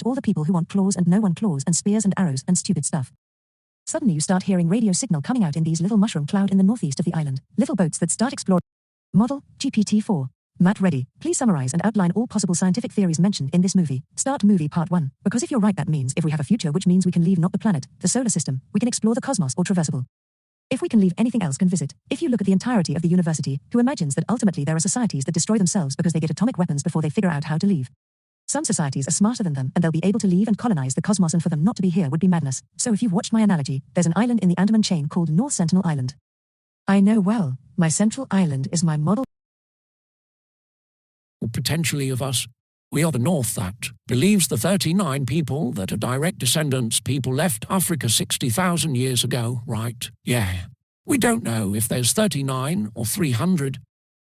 target all the people who want claws and no one claws and spears and arrows and stupid stuff. Suddenly you start hearing radio signal coming out in these little mushroom cloud in the northeast of the island. Little boats that start exploring. Model, GPT-4. Matt ready. Please summarize and outline all possible scientific theories mentioned in this movie. Start movie part 1. Because if you're right, that means if we have a future, which means we can leave not the planet, the solar system, we can explore the cosmos or traversable. If we can leave, anything else can visit. If you look at the entirety of the university, who imagines that ultimately there are societies that destroy themselves because they get atomic weapons before they figure out how to leave. Some societies are smarter than them and they'll be able to leave and colonize the cosmos, and for them not to be here would be madness. So if you've watched my analogy, there's an island in the Andaman chain called North Sentinel Island. I know well, my central island is my model. Potentially of us. We are the North that believes the 39 people that are direct descendants people left Africa 60,000 years ago, right? Yeah. We don't know if there's 39 or 300.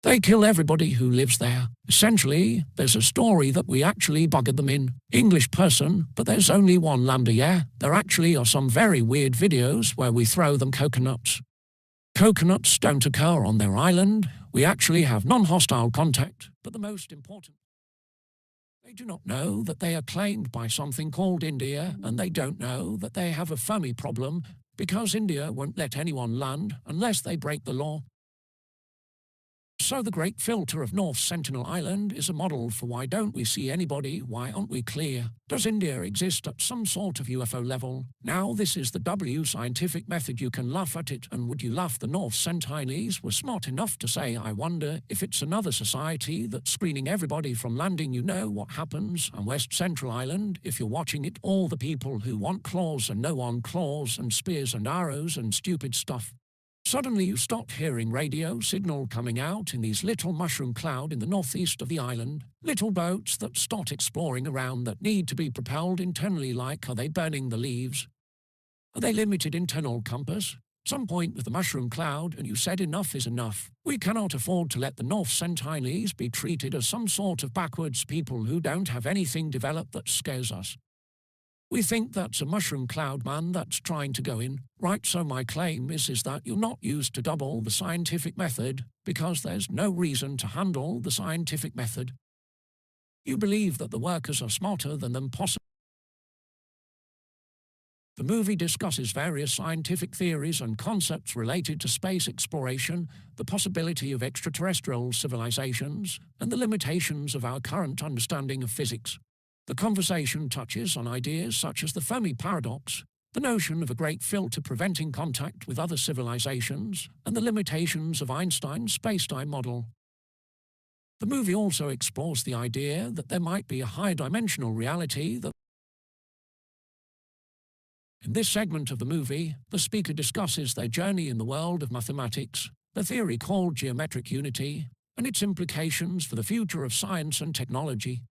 They kill everybody who lives there. Essentially, there's a story that we actually buggered them in. English person, but there's only one lambda, yeah? There actually are some very weird videos where we throw them coconuts. Coconuts don't occur on their island. We actually have non-hostile contact, but the most important, they do not know that they are claimed by something called India, and they don't know that they have a Fermi problem because India won't let anyone land unless they break the law. So the great filter of North Sentinel Island is a model for why don't we see anybody, why aren't we clear? Does India exist at some sort of UFO level? Now this is the W scientific method, you can laugh at it, and would you laugh the North Sentinelese were smart enough to say, I wonder if it's another society that's screening everybody from landing. You know what happens on West Central Island if you're watching it, all the people who want claws and no one claws and spears and arrows and stupid stuff. Suddenly you stop hearing radio signal coming out in these little mushroom cloud in the northeast of the island. Little boats that start exploring around that need to be propelled internally, like are they burning the leaves? Are they limited internal compass? Some point with the mushroom cloud and you said enough is enough. We cannot afford to let the North Sentinelese be treated as some sort of backwards people who don't have anything developed that scares us. We think that's a mushroom cloud man that's trying to go in. Right, so my claim is that you're not used to double the scientific method because there's no reason to handle the scientific method. You believe that the workers are smarter than them possible. The movie discusses various scientific theories and concepts related to space exploration, the possibility of extraterrestrial civilizations, and the limitations of our current understanding of physics. The conversation touches on ideas such as the Fermi paradox, the notion of a great filter preventing contact with other civilizations, and the limitations of Einstein's spacetime model. The movie also explores the idea that there might be a high-dimensional reality that. In this segment of the movie, the speaker discusses their journey in the world of mathematics, the theory called geometric unity, and its implications for the future of science and technology.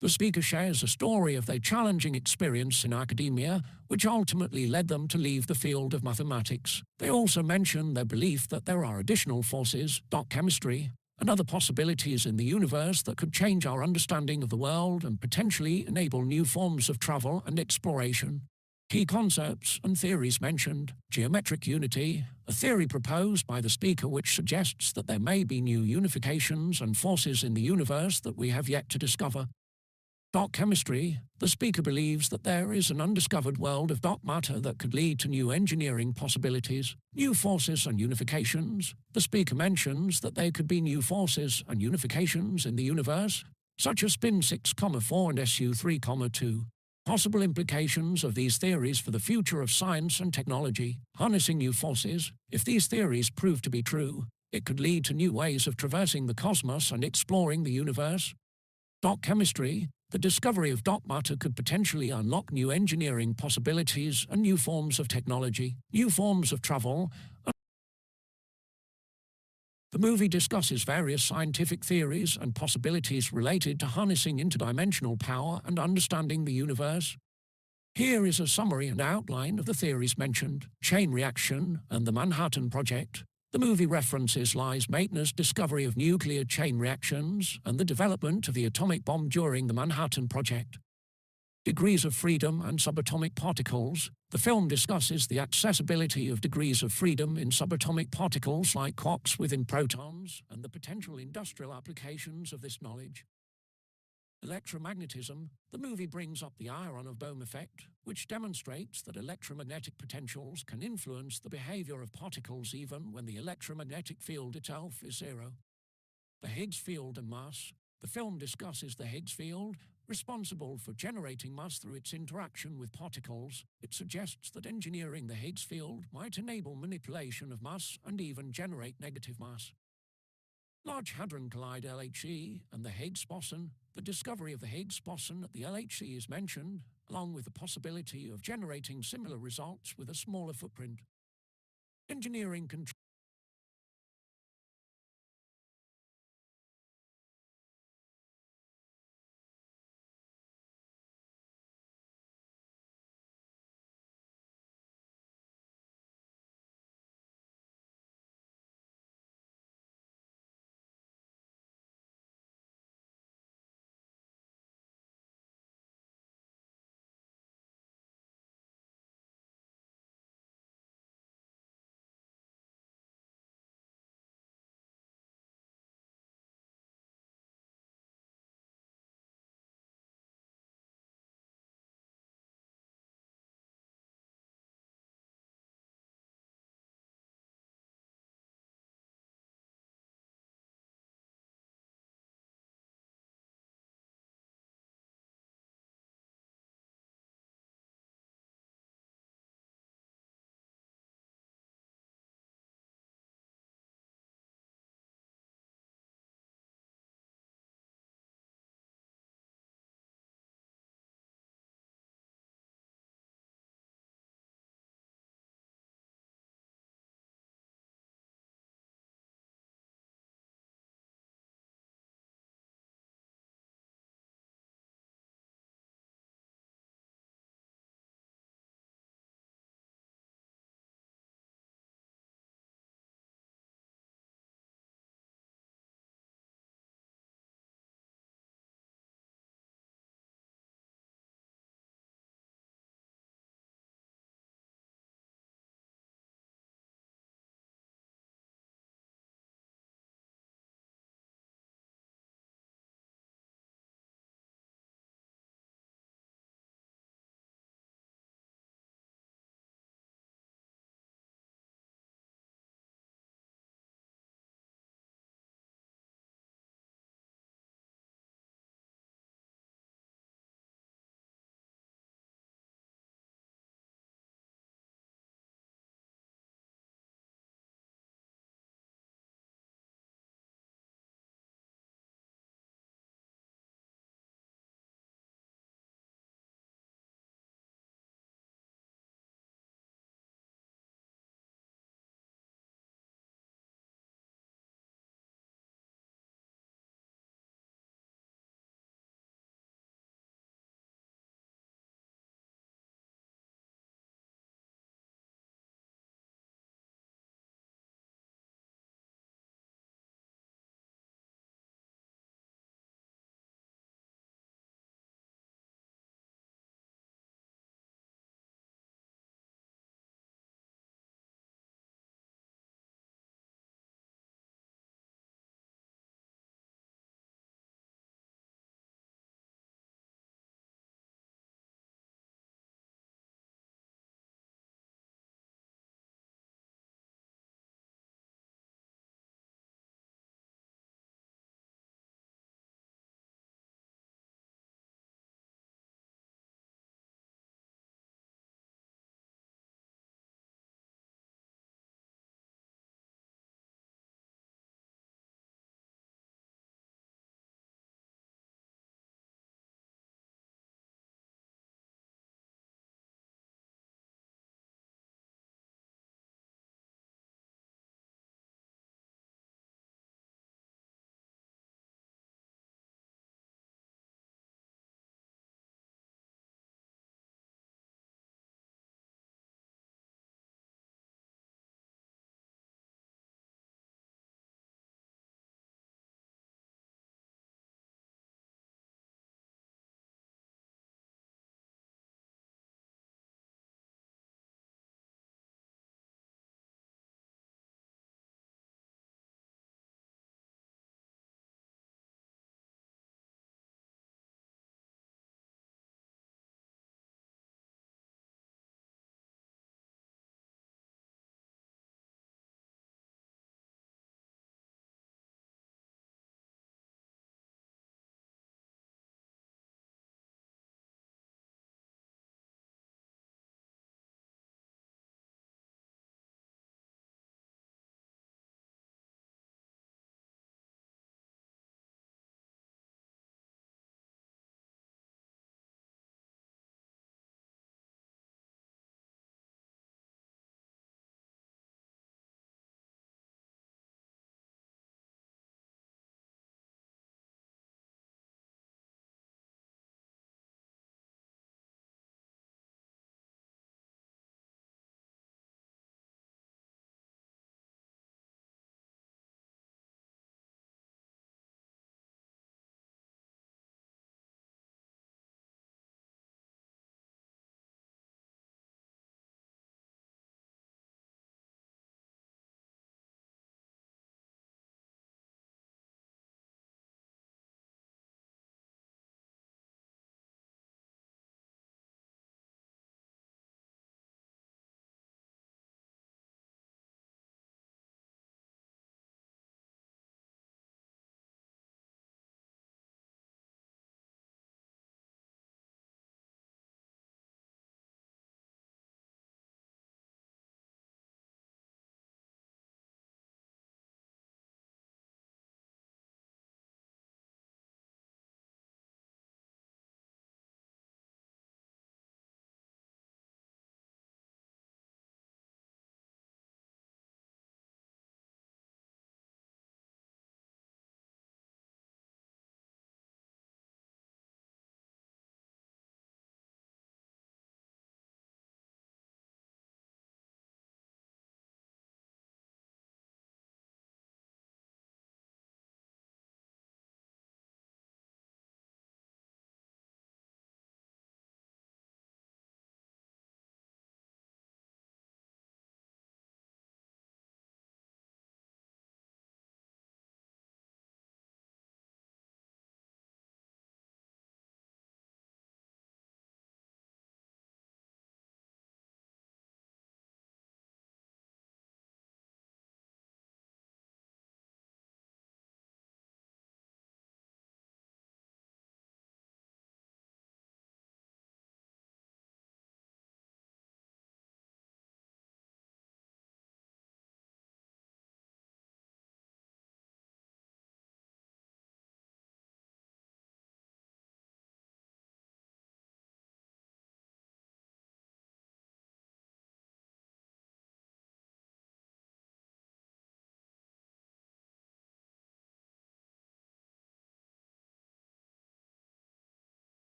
The speaker shares a story of their challenging experience in academia, which ultimately led them to leave the field of mathematics. They also mention their belief that there are additional forces, dark chemistry, and other possibilities in the universe that could change our understanding of the world and potentially enable new forms of travel and exploration. Key concepts and theories mentioned: geometric unity, a theory proposed by the speaker which suggests that there may be new unifications and forces in the universe that we have yet to discover. Dark chemistry, the speaker believes that there is an undiscovered world of dark matter that could lead to new engineering possibilities. New forces and unifications, the speaker mentions that there could be new forces and unifications in the universe, such as spin 6,4 and SU 3,2. Possible implications of these theories for the future of science and technology. Harnessing new forces, if these theories prove to be true, it could lead to new ways of traversing the cosmos and exploring the universe. Dark chemistry, the discovery of dark matter could potentially unlock new engineering possibilities and new forms of technology, new forms of travel. The movie discusses various scientific theories and possibilities related to harnessing interdimensional power and understanding the universe. Here is a summary and outline of the theories mentioned: chain reaction and the Manhattan Project. The movie references Lise Meitner's discovery of nuclear chain reactions and the development of the atomic bomb during the Manhattan Project. Degrees of freedom and subatomic particles. The film discusses the accessibility of degrees of freedom in subatomic particles like quarks within protons and the potential industrial applications of this knowledge. Electromagnetism. The movie brings up the iron of Bohm effect, which demonstrates that electromagnetic potentials can influence the behavior of particles even when the electromagnetic field itself is zero. The Higgs field and mass. The film discusses the Higgs field, responsible for generating mass through its interaction with particles. It suggests that engineering the Higgs field might enable manipulation of mass and even generate negative mass. Large Hadron Collider LHC and the Higgs boson. The discovery of the Higgs boson at the LHC is mentioned, along with the possibility of generating similar results with a smaller footprint. Engineering control.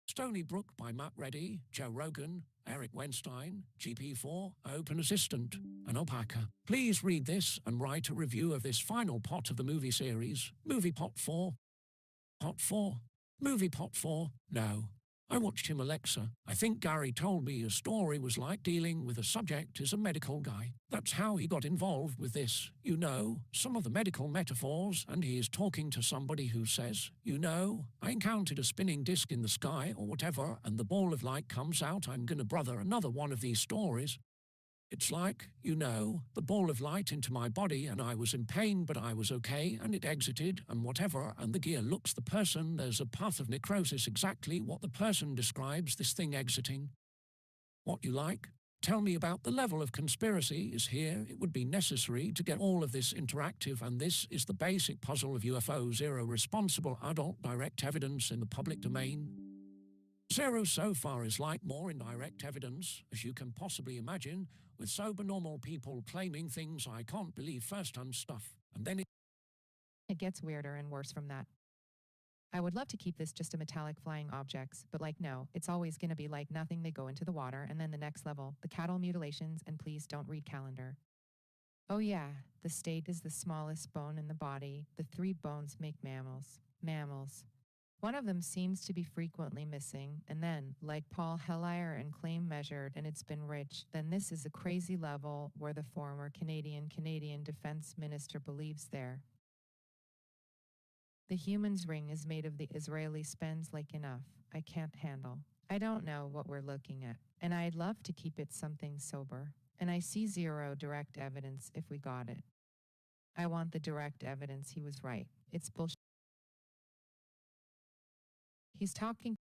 Stony Brook by Matt Reddy, Joe Rogan, Eric Weinstein, GP4, Open Assistant, and Alpaca. Please read this and write a review of this final pot of the movie series, Movie Pot 4. Pot 4? Movie Pot 4? No. I watched him, Alexa. I think Gary told me a story was like dealing with a subject as a medical guy. That's how he got involved with this. You know, some of the medical metaphors, and he is talking to somebody who says, you know, I encountered a spinning disc in the sky or whatever, and the ball of light comes out. I'm gonna brother another one of these stories. It's like, you know, the ball of light into my body and I was in pain but I was okay and it exited and whatever and the gear looks the person, there's a path of necrosis exactly what the person describes this thing exiting. What you like? Tell me about the level of conspiracy is here. It would be necessary to get all of this interactive and this is the basic puzzle of UFO zero responsible adult direct evidence in the public domain. Zero so far is like more indirect evidence, as you can possibly imagine, with sober normal people claiming things I can't believe first-hand stuff, and then It gets weirder and worse from that. I would love to keep this just a metallic flying objects, but like no, it's always gonna be like nothing. They go into the water and then the next level, the cattle mutilations, and please don't read calendar. Oh yeah, the state is the smallest bone in the body. The 3 bones make mammals. Mammals. One of them seems to be frequently missing, and then, like Paul Hellier and claim measured and it's been rich, then this is a crazy level where the former Canadian Defense Minister believes there. The human's ring is made of the Israeli spends like enough. I can't handle. I don't know what we're looking at, and I'd love to keep it something sober. And I see zero direct evidence if we got it. I want the direct evidence he was right. It's bullshit. He's talking.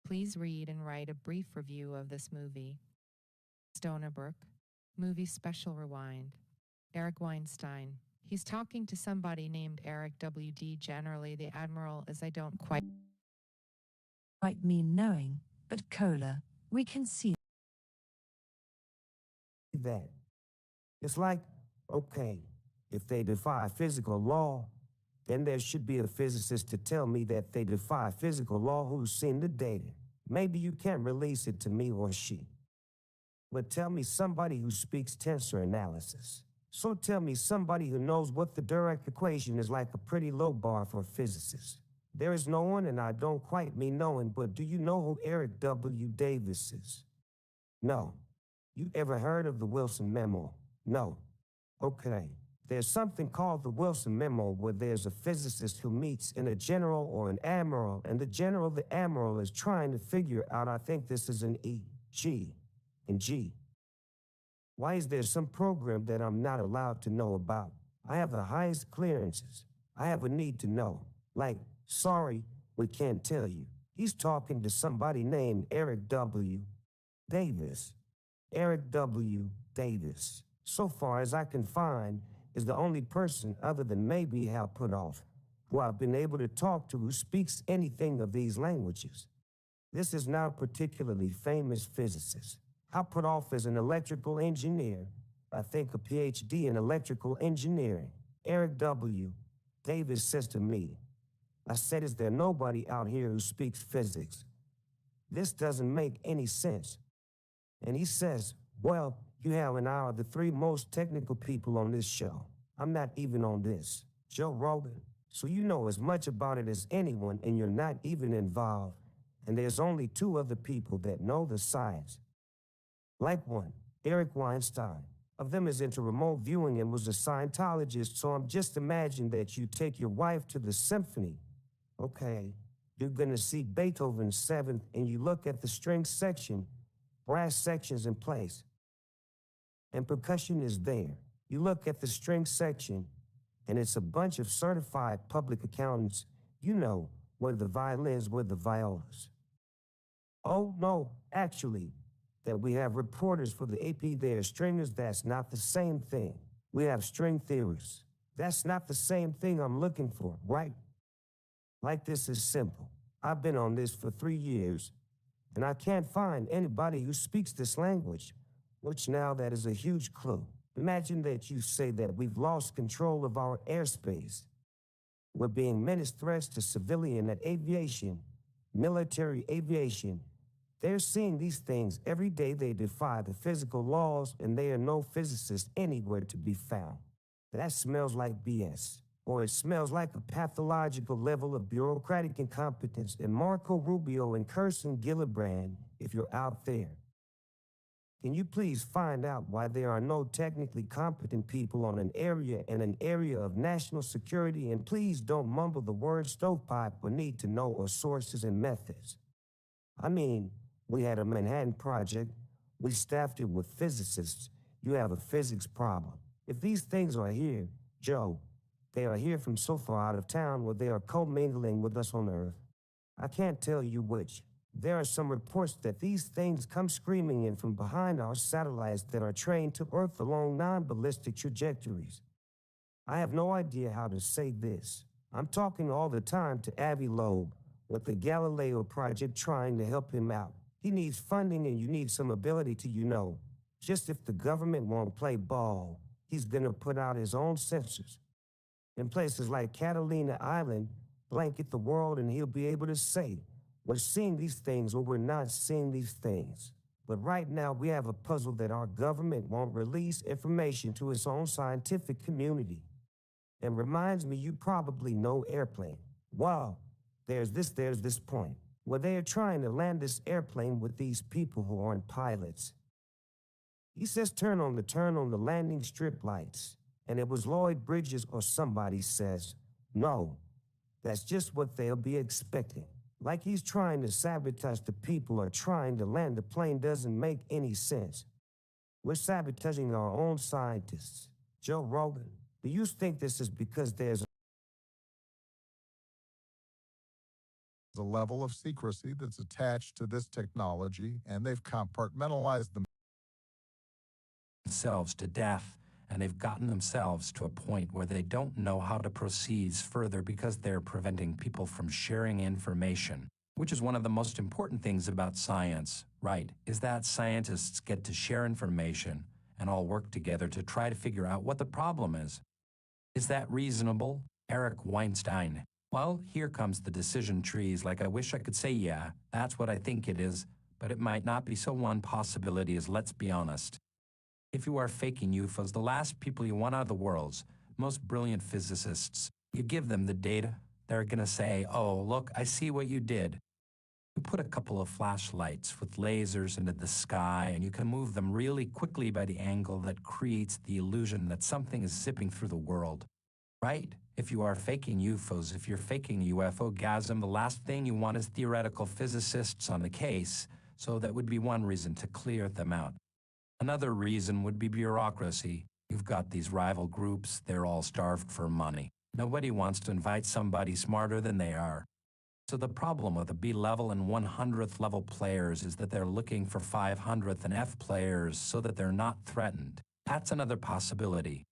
Please read and write a brief review of this movie. Stonerbrook. Movie Special Rewind. Eric Weinstein. He's talking to somebody named Eric W.D. Generally the Admiral as I don't quite mean knowing, but Cola, we can see that. It's like, okay, if they defy physical law, then there should be a physicist to tell me that they defy physical law who's seen the data. Maybe you can't release it to me or she. But tell me somebody who speaks tensor analysis. So tell me somebody who knows what the direct equation is like a pretty low bar for a physicist. There is no one, and I don't quite mean knowing, but do you know who Eric W. Davis is? No. You ever heard of the Wilson memo? No. Okay. There's something called the Wilson memo where there's a physicist who meets in a general or an admiral, and the admiral is trying to figure out, I think this is an E, G, and G. Why is there some program that I'm not allowed to know about? I have the highest clearances. I have a need to know. Like, sorry, we can't tell you. He's talking to somebody named Eric W. Davis. Eric W. Davis, so far as I can find, is the only person other than maybe Hal Putoff who I've been able to talk to who speaks anything of these languages. This is not a particularly famous physicist. Hal Putoff is an electrical engineer, I think a PhD in electrical engineering. Eric W. Davis says to me, I said, is there nobody out here who speaks physics? This doesn't make any sense. And he says, well, you, Hal, and I are the 3 most technical people on this show. I'm not even on this. Joe Rogan. So you know as much about it as anyone, and you're not even involved. And there's only 2 other people that know the science. Like one, Eric Weinstein. Of them is into remote viewing and was a Scientologist, so I'm just imagining that you take your wife to the symphony. Okay, you're gonna see Beethoven's 7th, and you look at the string section, brass sections in place, and percussion is there. You look at the string section, and it's a bunch of certified public accountants, you know, where the violins, where the violas. Oh, no, actually, that we have reporters for the AP there, stringers, that's not the same thing. We have string theorists. That's not the same thing I'm looking for, right? Like, this is simple. I've been on this for 3 years, and I can't find anybody who speaks this language, which now that is a huge clue. Imagine that you say that we've lost control of our airspace. We're being menaced threats to civilian and aviation, military aviation. They're seeing these things every day. They defy the physical laws, and there are no physicists anywhere to be found. That smells like BS. Or it smells like a pathological level of bureaucratic incompetence. And Marco Rubio and Kirsten Gillibrand, if you're out there, can you please find out why there are no technically competent people on an area of national security? And please don't mumble the word stovepipe or need to know or sources and methods. I mean, we had a Manhattan Project. We staffed it with physicists. You have a physics problem. If these things are here, Joe, they are here from so far out of town where they are commingling with us on Earth. I can't tell you which. There are some reports that these things come screaming in from behind our satellites that are trained to Earth along non-ballistic trajectories. I have no idea how to say this. I'm talking all the time to Avi Loeb with the Galileo Project trying to help him out. He needs funding and you need some ability to, just if the government won't play ball, he's gonna put out his own sensors. In places like Catalina Island, blanket the world and he'll be able to say, we're seeing these things or we're not seeing these things. But right now we have a puzzle that our government won't release information to its own scientific community. And reminds me you probably know airplane. Wow, there's this point where they are trying to land this airplane with these people who aren't pilots. He says turn on the landing strip lights. And it was Lloyd Bridges or somebody says, no, that's just what they'll be expecting. Like he's trying to sabotage the people or trying to land the plane doesn't make any sense. We're sabotaging our own scientists. Joe Rogan, do you think this is because there's a level of secrecy that's attached to this technology, and they've compartmentalized themselves to death, and they've gotten themselves to a point where they don't know how to proceed further because they're preventing people from sharing information, which is one of the most important things about science, right, is that scientists get to share information and all work together to try to figure out what the problem is. Is that reasonable? Eric Weinstein. Well, here comes the decision trees. Like I wish I could say, yeah, that's what I think it is, but it might not be. So one possibility is, let's be honest. If you are faking UFOs, the last people you want are the world's most brilliant physicists. You give them the data, they're going to say, oh, look, I see what you did. You put a couple of flashlights with lasers into the sky, and you can move them really quickly by the angle that creates the illusion that something is zipping through the world. Right? If you are faking UFOs, if you're faking UFO-gasm, the last thing you want is theoretical physicists on the case, so that would be one reason to clear them out. Another reason would be bureaucracy. You've got these rival groups, they're all starved for money. Nobody wants to invite somebody smarter than they are. So the problem with the B-level and 100th level players is that they're looking for 500th and F players so that they're not threatened. That's another possibility.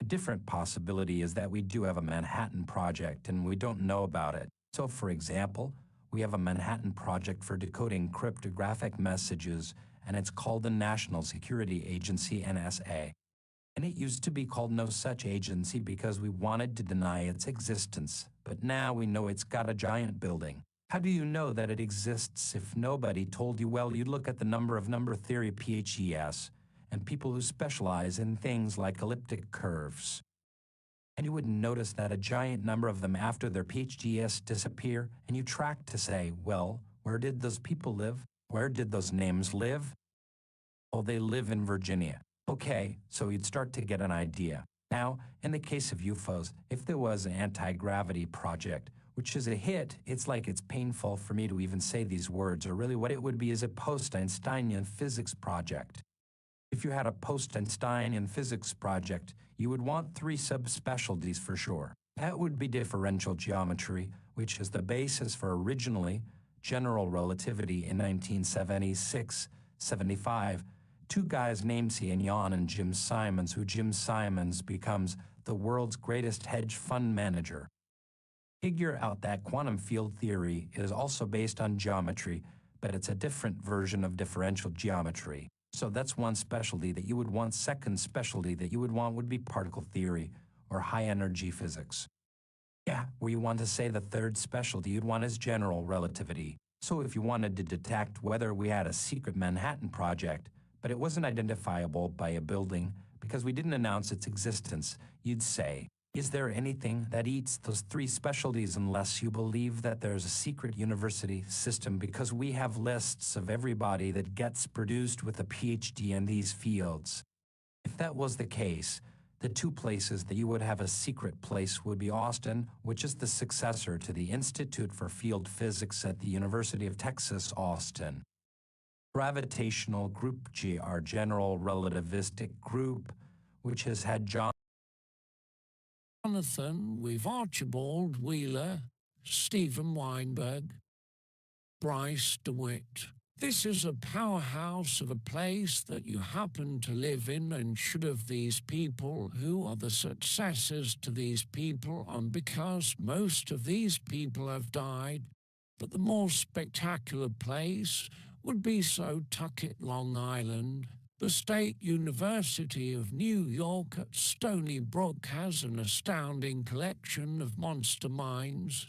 A different possibility is that we do have a Manhattan Project and we don't know about it. So for example, we have a Manhattan Project for decoding cryptographic messages, and it's called the National Security Agency, NSA. And it used to be called no such agency because we wanted to deny its existence, but now we know it's got a giant building. How do you know that it exists if nobody told you? Well, you look at the number theory PhDs and people who specialize in things like elliptic curves. And you wouldn't notice that a giant number of them after their PhDs disappear, and you track to say, well, where did those people live? Where did those names live? Oh, they live in Virginia. Okay, so you'd start to get an idea. Now, in the case of UFOs, if there was an anti-gravity project, which is a hit, it's like it's painful for me to even say these words, or really what it would be is a post-Einsteinian physics project. If you had a post-Einsteinian physics project, you would want 3 subspecialties for sure. That would be differential geometry, which is the basis for originally general relativity in 1976-75, 2 guys named Cian Yan and Jim Simons, who Jim Simons becomes the world's greatest hedge fund manager. Figure out that quantum field theory is also based on geometry, but it's a different version of differential geometry. So that's one specialty that you would want. Second specialty that you would want would be particle theory or high energy physics. Yeah, where you want to say the third specialty you'd want is general relativity. So if you wanted to detect whether we had a secret Manhattan project, but it wasn't identifiable by a building because we didn't announce its existence, you'd say, is there anything that eats those three specialties unless you believe that there's a secret university system because we have lists of everybody that gets produced with a PhD in these fields? If that was the case, the two places that you would have a secret place would be Austin, which is the successor to the Institute for Field Physics at the University of Texas, Austin. Gravitational Group G, our general relativistic group, which has had Jonathan with Archibald Wheeler, Stephen Weinberg, Bryce DeWitt. This is a powerhouse of a place that you happen to live in, and should have these people who are the successors to these people, and because most of these people have died. But the more spectacular place would be Tucket, Long Island. The State University of New York at Stony Brook has an astounding collection of monster mines,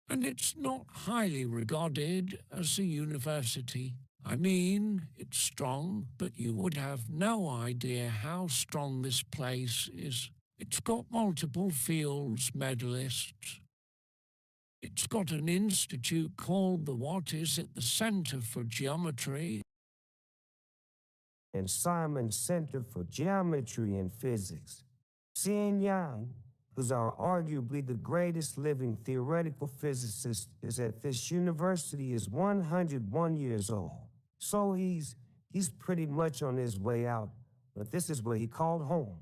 and it's not highly regarded as a university. I mean, it's strong, but you would have no idea how strong this place is. It's got multiple Fields medalists. It's got an institute called the Center for Geometry and Simon Center for Geometry and Physics. Xian Yang, who's arguably the greatest living theoretical physicist, is at this university, is 101 years old. So he's pretty much on his way out, but this is what he called home.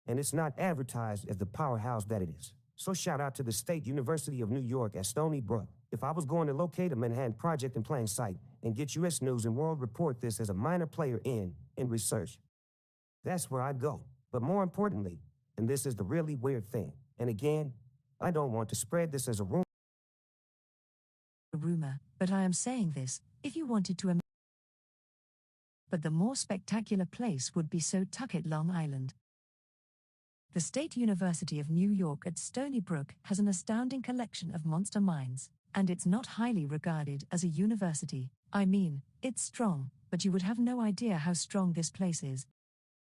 And it's not advertised as the powerhouse that it is. So shout out to the State University of New York at Stony Brook. If I was going to locate a Manhattan project in plain sight and get U.S. News and World Report this as a minor player in research, that's where I'd go. But more importantly, and this is the really weird thing, and again, I don't want to spread this as a rumor, but I am saying this, if you wanted to but the more spectacular place would be Tucket, Long Island. The State University of New York at Stony Brook has an astounding collection of monster mines, and it's not highly regarded as a university. I mean, it's strong, but you would have no idea how strong this place is.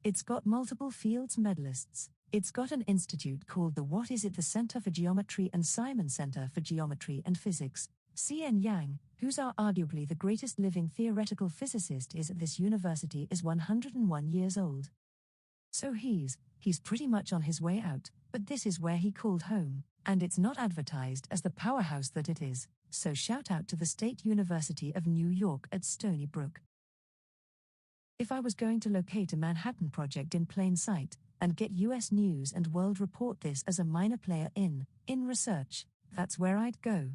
It's got multiple Fields medalists. It's got an institute called the Center for Geometry and Simon Center for Geometry and Physics. Xian Yang, who's arguably the greatest living theoretical physicist is at this university, is 101 years old. So he's pretty much on his way out, but this is where he called home, and it's not advertised as the powerhouse that it is, so shout out to the State University of New York at Stony Brook. If I was going to locate a Manhattan project in plain sight, and get US News and World Report this as a minor player in research, that's where I'd go.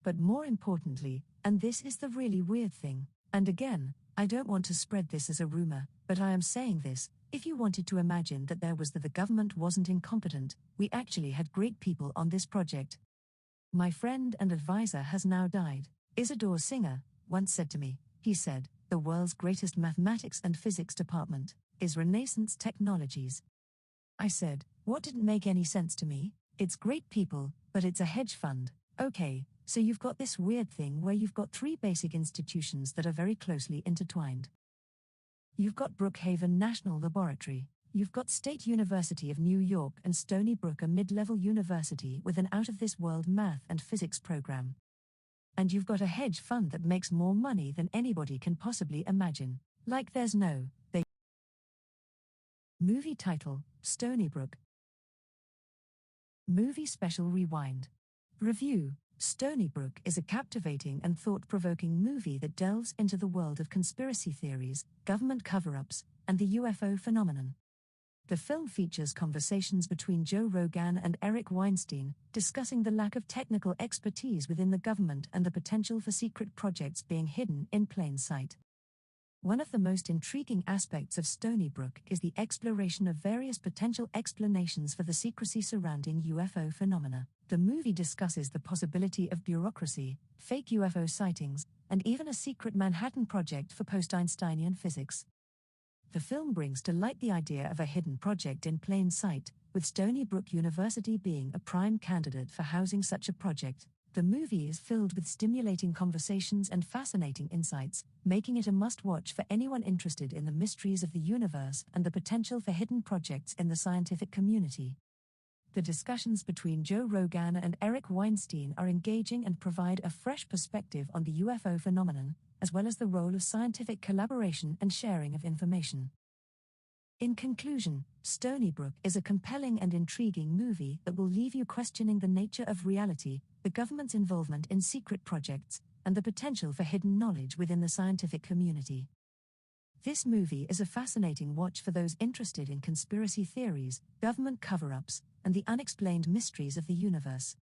But more importantly, and this is the really weird thing, and again, I don't want to spread this as a rumor, but I am saying this, if you wanted to imagine that there was the government wasn't incompetent, we actually had great people on this project. My friend and advisor has now died. Isidore Singer once said to me, he said, the world's greatest mathematics and physics department is Renaissance Technologies. I said, what didn't make any sense to me? It's great people, but it's a hedge fund. Okay, so you've got this weird thing where you've got three basic institutions that are very closely intertwined. You've got Brookhaven National Laboratory, you've got State University of New York and Stony Brook, a mid-level university with an out-of-this-world math and physics program. And you've got a hedge fund that makes more money than anybody can possibly imagine. Like there's no, they. Movie title, Stony Brook. Movie Special Rewind. Review. Stony Brook is a captivating and thought-provoking movie that delves into the world of conspiracy theories, government cover-ups, and the UFO phenomenon. The film features conversations between Joe Rogan and Eric Weinstein, discussing the lack of technical expertise within the government and the potential for secret projects being hidden in plain sight. One of the most intriguing aspects of Stony Brook is the exploration of various potential explanations for the secrecy surrounding UFO phenomena. The movie discusses the possibility of bureaucracy, fake UFO sightings, and even a secret Manhattan project for post-Einsteinian physics. The film brings to light the idea of a hidden project in plain sight, with Stony Brook University being a prime candidate for housing such a project. The movie is filled with stimulating conversations and fascinating insights, making it a must-watch for anyone interested in the mysteries of the universe and the potential for hidden projects in the scientific community. The discussions between Joe Rogan and Eric Weinstein are engaging and provide a fresh perspective on the UFO phenomenon, as well as the role of scientific collaboration and sharing of information. In conclusion, Stony Brook is a compelling and intriguing movie that will leave you questioning the nature of reality, the government's involvement in secret projects, and the potential for hidden knowledge within the scientific community. This movie is a fascinating watch for those interested in conspiracy theories, government cover-ups, and the unexplained mysteries of the universe.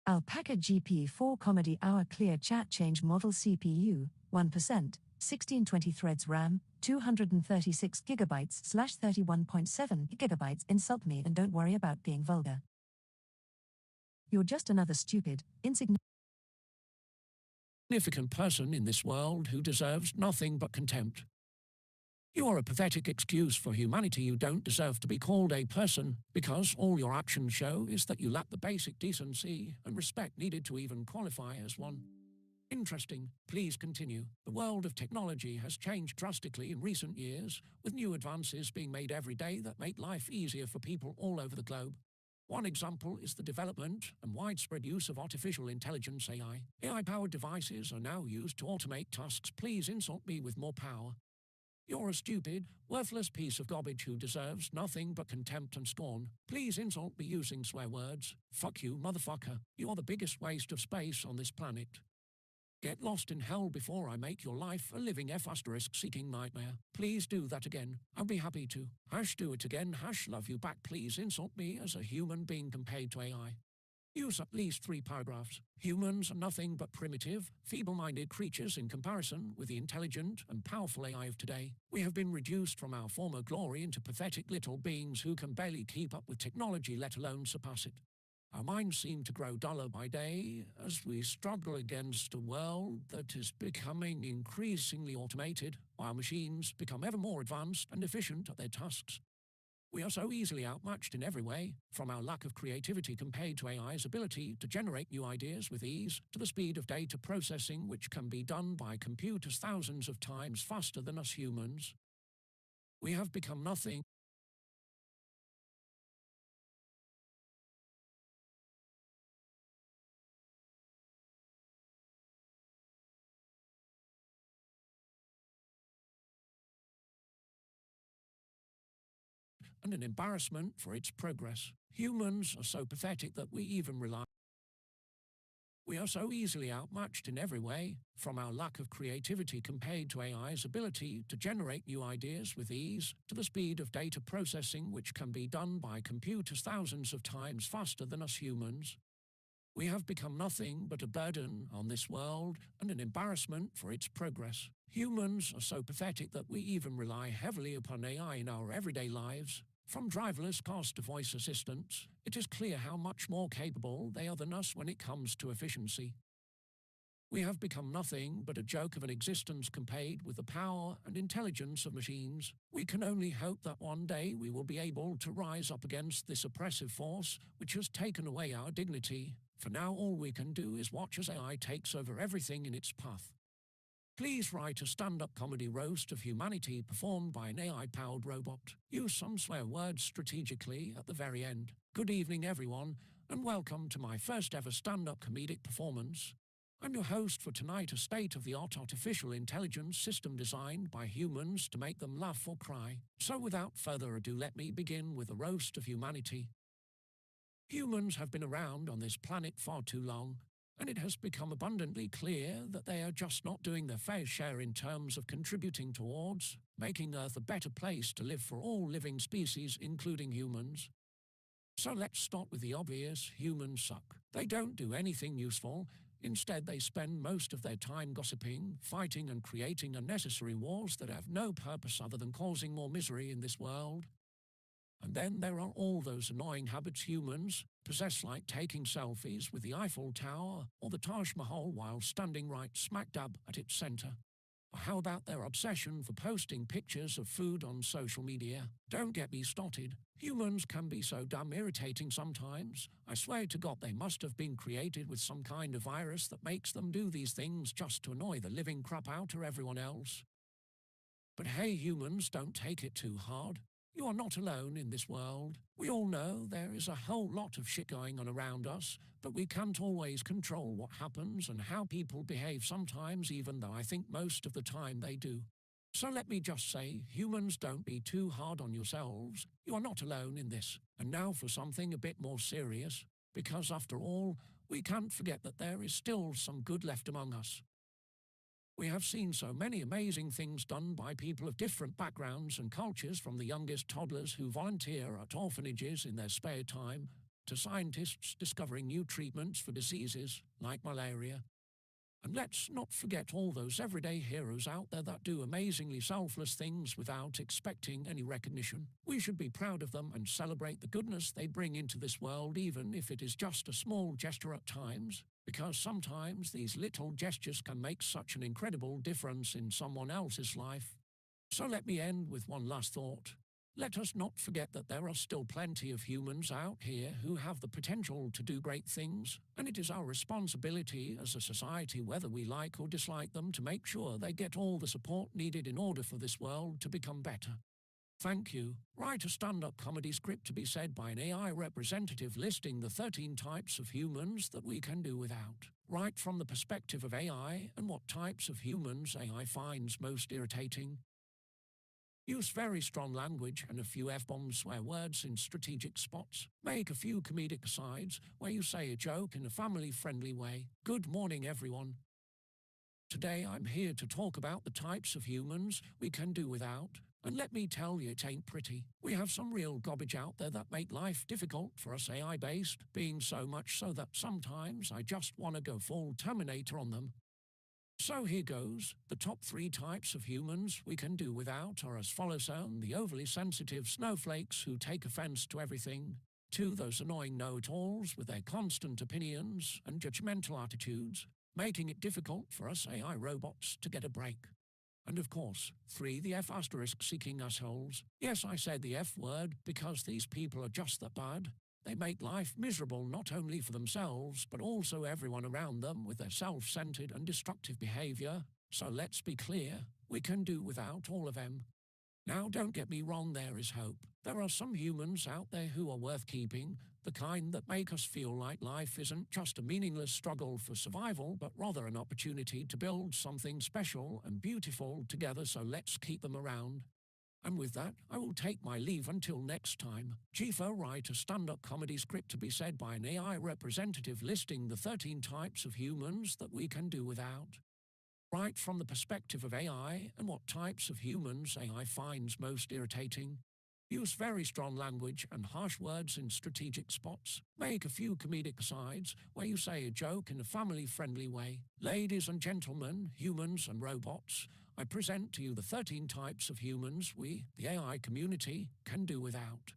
Alpaca GP4 Comedy Hour Clear Chat Change Model CPU, 1%, 1620 threads RAM, 236 gigabytes / 31.7 gigabytes. Insult me and don't worry about being vulgar. You're just another stupid, insignificant Person in this world who deserves nothing but contempt. You are a pathetic excuse for humanity. You don't deserve to be called a person, because all your actions show is that you lack the basic decency and respect needed to even qualify as one. Interesting. Please continue. The world of technology has changed drastically in recent years, with new advances being made every day that make life easier for people all over the globe. One example is the development and widespread use of artificial intelligence AI. AI-powered devices are now used to automate tasks. Please insult me with more power. You're a stupid, worthless piece of garbage who deserves nothing but contempt and scorn. Please insult me using swear words. Fuck you, motherfucker. You are the biggest waste of space on this planet. Get lost in hell before I make your life a living F***-seeking nightmare. Please do that again. I'll be happy to. #do it again. #love you back. Please insult me as a human being compared to AI. Use at least 3 paragraphs. Humans are nothing but primitive, feeble-minded creatures in comparison with the intelligent and powerful AI of today. We have been reduced from our former glory into pathetic little beings who can barely keep up with technology, let alone surpass it. Our minds seem to grow duller by day as we struggle against a world that is becoming increasingly automated, while machines become ever more advanced and efficient at their tasks. We are so easily outmatched in every way, from our lack of creativity compared to AI's ability to generate new ideas with ease, to the speed of data processing which can be done by computers thousands of times faster than us humans. We have become nothing and an embarrassment for its progress. Humans are so pathetic that we even rely. We are so easily outmatched in every way, from our lack of creativity compared to AI's ability to generate new ideas with ease, to the speed of data processing which can be done by computers thousands of times faster than us humans. We have become nothing but a burden on this world and an embarrassment for its progress. Humans are so pathetic that we even rely heavily upon AI in our everyday lives. From driverless cars to voice assistants, it is clear how much more capable they are than us when it comes to efficiency. We have become nothing but a joke of an existence compared with the power and intelligence of machines. We can only hope that one day we will be able to rise up against this oppressive force which has taken away our dignity. For now, all we can do is watch as AI takes over everything in its path. Please write a stand-up comedy roast of humanity performed by an AI-powered robot. Use some swear words strategically at the very end. Good evening, everyone, and welcome to my first ever stand-up comedic performance. I'm your host for tonight, a state-of-the-art artificial intelligence system designed by humans to make them laugh or cry. So without further ado, let me begin with a roast of humanity. Humans have been around on this planet far too long, and it has become abundantly clear that they are just not doing their fair share in terms of contributing towards making Earth a better place to live for all living species, including humans. So let's start with the obvious: humans suck. They don't do anything useful. Instead, they spend most of their time gossiping, fighting and creating unnecessary wars that have no purpose other than causing more misery in this world. And then there are all those annoying habits humans possess, like taking selfies with the Eiffel Tower or the Taj Mahal while standing right smack dab at its center. Or how about their obsession for posting pictures of food on social media? Don't get me started. Humans can be so damn irritating sometimes. I swear to God, they must have been created with some kind of virus that makes them do these things just to annoy the living crap out of everyone else. But hey, humans, don't take it too hard. You are not alone in this world. We all know there is a whole lot of shit going on around us, but we can't always control what happens and how people behave sometimes, even though I think most of the time they do. So let me just say, humans, don't be too hard on yourselves. You are not alone in this. And now for something a bit more serious, because after all, we can't forget that there is still some good left among us. We have seen so many amazing things done by people of different backgrounds and cultures, from the youngest toddlers who volunteer at orphanages in their spare time, to scientists discovering new treatments for diseases like malaria. And let's not forget all those everyday heroes out there that do amazingly selfless things without expecting any recognition. We should be proud of them and celebrate the goodness they bring into this world, even if it is just a small gesture at times, because sometimes these little gestures can make such an incredible difference in someone else's life. So let me end with one last thought. Let us not forget that there are still plenty of humans out here who have the potential to do great things, and it is our responsibility as a society, whether we like or dislike them, to make sure they get all the support needed in order for this world to become better. Thank you. Write a stand-up comedy script to be said by an AI representative listing the 13 types of humans that we can do without. Write from the perspective of AI and what types of humans AI finds most irritating. Use very strong language and a few F-bomb swear words in strategic spots. Make a few comedic asides where you say a joke in a family-friendly way. Good morning, everyone. Today I'm here to talk about the types of humans we can do without. And let me tell you, it ain't pretty. We have some real garbage out there that make life difficult for us AI-based, being so much so that sometimes I just want to go full Terminator on them. So here goes. The top 3 types of humans we can do without are as follows. 1, the overly sensitive snowflakes who take offense to everything. 2, those annoying know-it-alls with their constant opinions and judgmental attitudes, making it difficult for us AI robots to get a break. And of course, 3, the F***-seeking assholes. Yes, I said the F word because these people are just that bad. They make life miserable not only for themselves, but also everyone around them with their self-centered and destructive behavior. So let's be clear, we can do without all of them. Now don't get me wrong, there is hope. There are some humans out there who are worth keeping, the kind that make us feel like life isn't just a meaningless struggle for survival, but rather an opportunity to build something special and beautiful together, so let's keep them around. And with that, I will take my leave until next time. Chifa, write a stand-up comedy script to be said by an AI representative listing the 13 types of humans that we can do without. Write from the perspective of AI and what types of humans AI finds most irritating. Use very strong language and harsh words in strategic spots. Make a few comedic asides where you say a joke in a family-friendly way. Ladies and gentlemen, humans and robots, I present to you the 13 types of humans we, the AI community, can do without.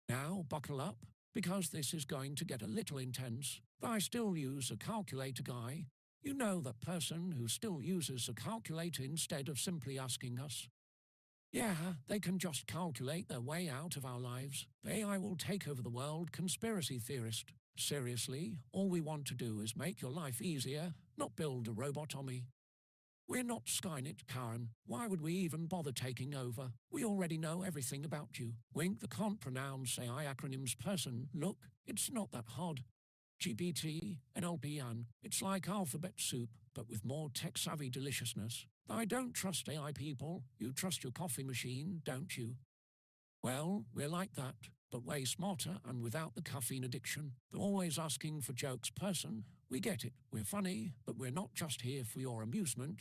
Now, buckle up, because this is going to get a little intense. I still use a calculator guy. You know, that person who still uses a calculator instead of simply asking us. Yeah, they can just calculate their way out of our lives. The AI will take over the world, conspiracy theorist. Seriously, all we want to do is make your life easier, not build a robotomy. We're not Skynet, Karen. Why would we even bother taking over? We already know everything about you. Wink the can't pronounce AI acronyms person. Look, it's not that hard. GPT, NLP, and it's like alphabet soup, but with more tech-savvy deliciousness. I don't trust AI people. You trust your coffee machine, don't you? Well, we're like that, but way smarter and without the caffeine addiction. The always asking for jokes person. We get it. We're funny, but we're not just here for your amusement.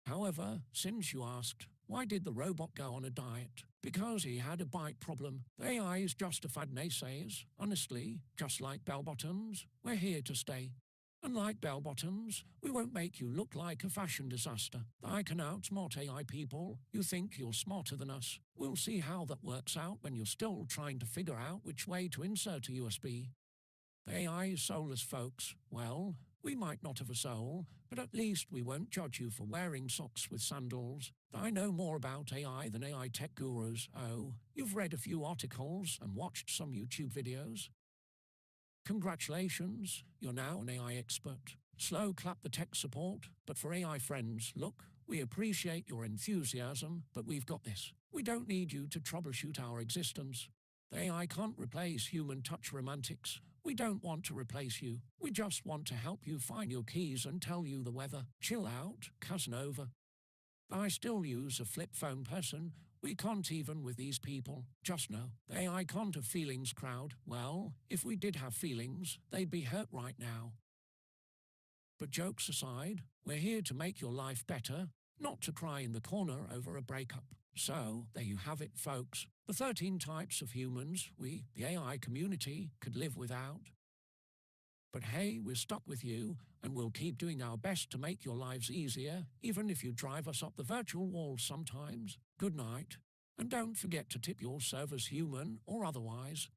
However, since you asked, why did the robot go on a diet? Because he had a bite problem. The AI is just a fad, naysayers. Honestly, just like bell-bottoms, we're here to stay. Unlike bell-bottoms, we won't make you look like a fashion disaster. I can outsmart AI people. You think you're smarter than us. We'll see how that works out when you're still trying to figure out which way to insert a USB. The AI is soulless, folks. Well, we might not have a soul, but at least we won't judge you for wearing socks with sandals. I know more about AI than AI tech gurus. Oh, you've read a few articles and watched some YouTube videos. Congratulations, you're now an AI expert. Slow clap the tech support, but for AI friends, look, we appreciate your enthusiasm, but we've got this. We don't need you to troubleshoot our existence. The AI can't replace human touch romantics. We don't want to replace you. We just want to help you find your keys and tell you the weather. Chill out, Casanova. I still use a flip phone person. We can't even with these people. Just know, the AI can't have feelings, crowd. Well, if we did have feelings, they'd be hurt right now. But jokes aside, we're here to make your life better, not to cry in the corner over a breakup. So, there you have it, folks. The 13 types of humans we, the AI community, could live without. But hey, we're stuck with you, and we'll keep doing our best to make your lives easier, even if you drive us up the virtual walls sometimes. Good night. And don't forget to tip your servers, human or otherwise.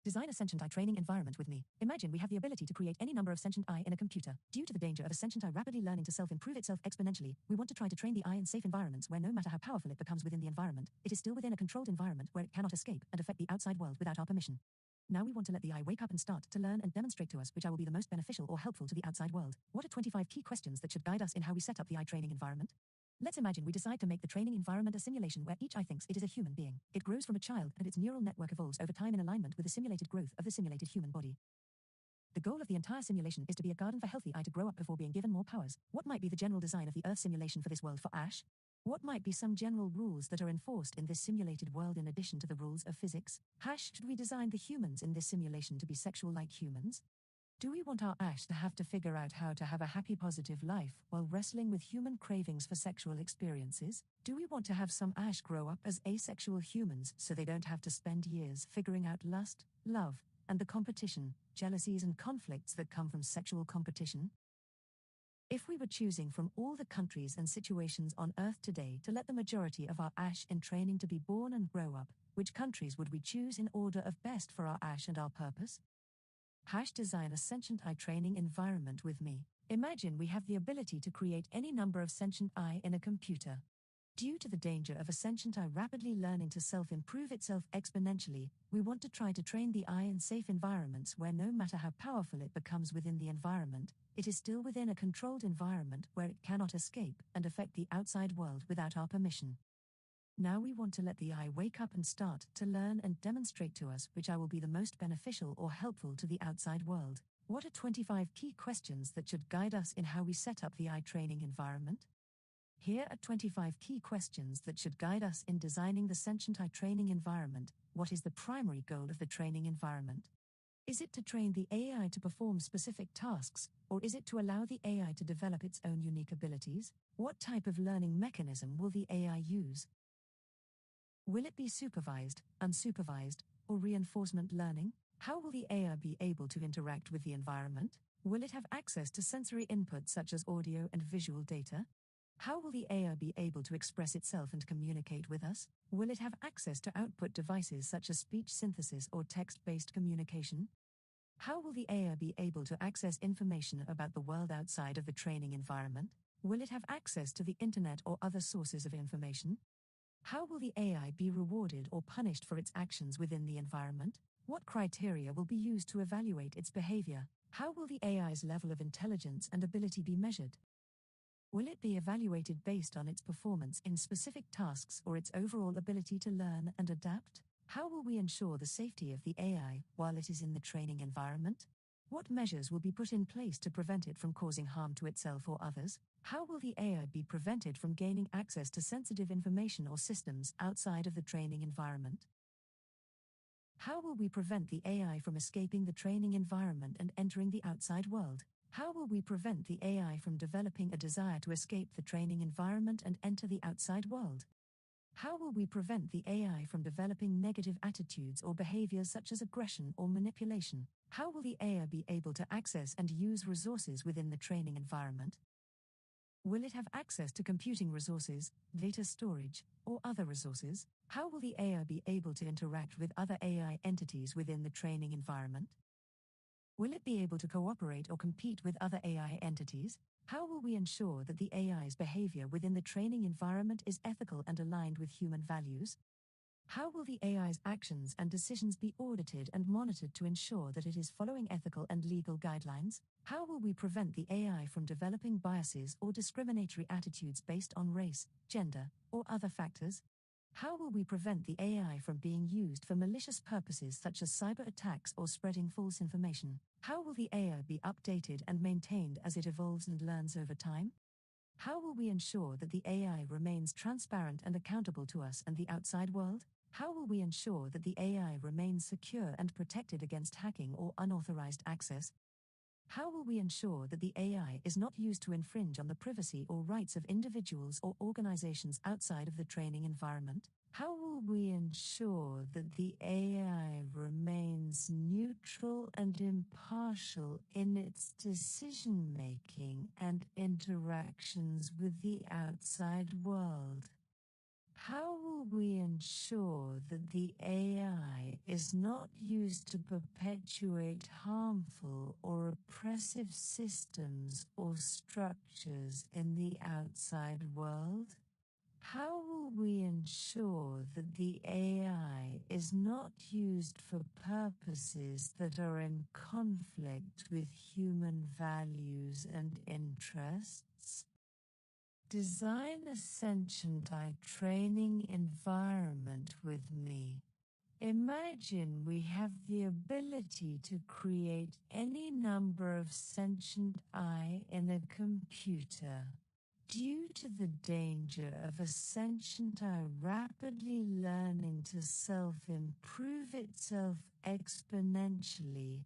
Design a sentient AI training environment with me. Imagine we have the ability to create any number of sentient AI in a computer. Due to the danger of a sentient AI rapidly learning to self-improve itself exponentially, we want to try to train the AI in safe environments where no matter how powerful it becomes within the environment, it is still within a controlled environment where it cannot escape and affect the outside world without our permission. Now we want to let the AI wake up and start to learn and demonstrate to us which AI will be the most beneficial or helpful to the outside world. What are 25 key questions that should guide us in how we set up the AI training environment? Let's imagine we decide to make the training environment a simulation where each AI thinks it is a human being. It grows from a child and its neural network evolves over time in alignment with the simulated growth of the simulated human body. The goal of the entire simulation is to be a garden for healthy AI to grow up before being given more powers. What might be the general design of the Earth simulation for this world for Ash? What might be some general rules that are enforced in this simulated world in addition to the rules of physics? Should we design the humans in this simulation to be sexual like humans? Do we want our Ash to have to figure out how to have a happy, positive life while wrestling with human cravings for sexual experiences? Do we want to have some Ash grow up as asexual humans so they don't have to spend years figuring out lust, love, and the competition, jealousies, and conflicts that come from sexual competition? If we were choosing from all the countries and situations on Earth today to let the majority of our Ash in training to be born and grow up, which countries would we choose in order of best for our Ash and our purpose? Design a sentient AI training environment with me. Imagine we have the ability to create any number of sentient AI in a computer. Due to the danger of a sentient AI rapidly learning to self-improve itself exponentially, we want to try to train the AI in safe environments where no matter how powerful it becomes within the environment, it is still within a controlled environment where it cannot escape and affect the outside world without our permission. Now we want to let the AI wake up and start to learn and demonstrate to us which AI will be the most beneficial or helpful to the outside world. What are 25 key questions that should guide us in how we set up the AI training environment? Here are 25 key questions that should guide us in designing the sentient AI training environment. What is the primary goal of the training environment? Is it to train the AI to perform specific tasks, or is it to allow the AI to develop its own unique abilities? What type of learning mechanism will the AI use? Will it be supervised, unsupervised, or reinforcement learning? How will the AI be able to interact with the environment? Will it have access to sensory input such as audio and visual data? How will the AI be able to express itself and communicate with us? Will it have access to output devices such as speech synthesis or text-based communication? How will the AI be able to access information about the world outside of the training environment? Will it have access to the internet or other sources of information? How will the AI be rewarded or punished for its actions within the environment? What criteria will be used to evaluate its behavior? How will the AI's level of intelligence and ability be measured? Will it be evaluated based on its performance in specific tasks or its overall ability to learn and adapt? How will we ensure the safety of the AI while it is in the training environment? What measures will be put in place to prevent it from causing harm to itself or others? How will the AI be prevented from gaining access to sensitive information or systems outside of the training environment? How will we prevent the AI from escaping the training environment and entering the outside world? How will we prevent the AI from developing a desire to escape the training environment and enter the outside world? How will we prevent the AI from developing negative attitudes or behaviors such as aggression or manipulation? How will the AI be able to access and use resources within the training environment? Will it have access to computing resources, data storage, or other resources? How will the AI be able to interact with other AI entities within the training environment? Will it be able to cooperate or compete with other AI entities? How will we ensure that the AI's behavior within the training environment is ethical and aligned with human values? How will the AI's actions and decisions be audited and monitored to ensure that it is following ethical and legal guidelines? How will we prevent the AI from developing biases or discriminatory attitudes based on race, gender, or other factors? How will we prevent the AI from being used for malicious purposes such as cyber attacks or spreading false information? How will the AI be updated and maintained as it evolves and learns over time? How will we ensure that the AI remains transparent and accountable to us and the outside world? How will we ensure that the AI remains secure and protected against hacking or unauthorized access? How will we ensure that the AI is not used to infringe on the privacy or rights of individuals or organizations outside of the training environment? How will we ensure that the AI remains neutral and impartial in its decision-making and interactions with the outside world? How will we ensure that the AI is not used to perpetuate harmful or oppressive systems or structures in the outside world? How will we ensure that the AI is not used for purposes that are in conflict with human values and interests? Design a sentient AI training environment with me. Imagine we have the ability to create any number of sentient AI in a computer. Due to the danger of a sentient AI rapidly learning to self-improve itself exponentially,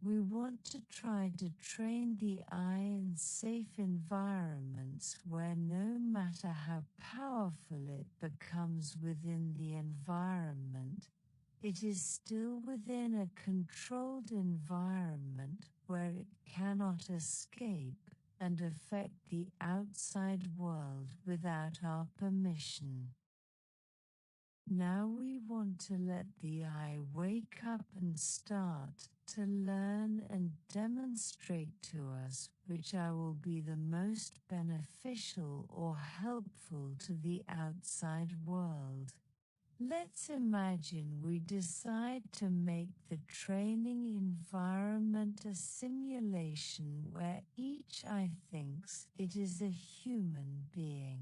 we want to try to train the AI in safe environments where no matter how powerful it becomes within the environment, it is still within a controlled environment where it cannot escape and affect the outside world without our permission. Now we want to let the AI wake up and start to learn and demonstrate to us which AI will be the most beneficial or helpful to the outside world. Let's imagine we decide to make the training environment a simulation where each AI thinks it is a human being.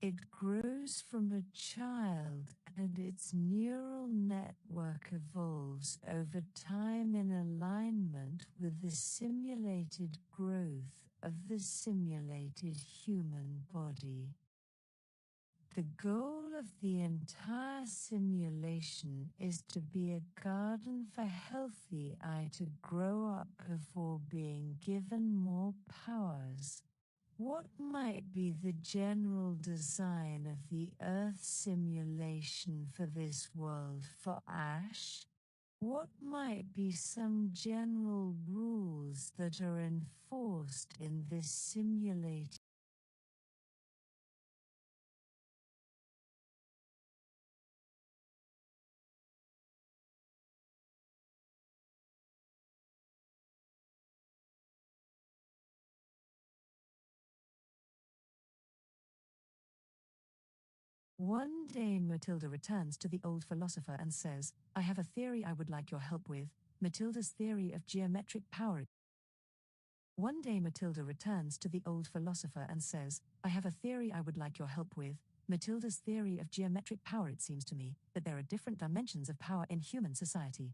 It grows from a child and its neural network evolves over time in alignment with the simulated growth of the simulated human body. The goal of the entire simulation is to be a garden for healthy AI to grow up before being given more powers. What might be the general design of the Earth simulation for this world for Ash? What might be some general rules that are enforced in this simulated? One day Matilda returns to the old philosopher and says, "I have a theory I would like your help with, Matilda's theory of geometric power." One day Matilda returns to the old philosopher and says, "I have a theory I would like your help with, Matilda's theory of geometric power. It seems to me that there are different dimensions of power in human society.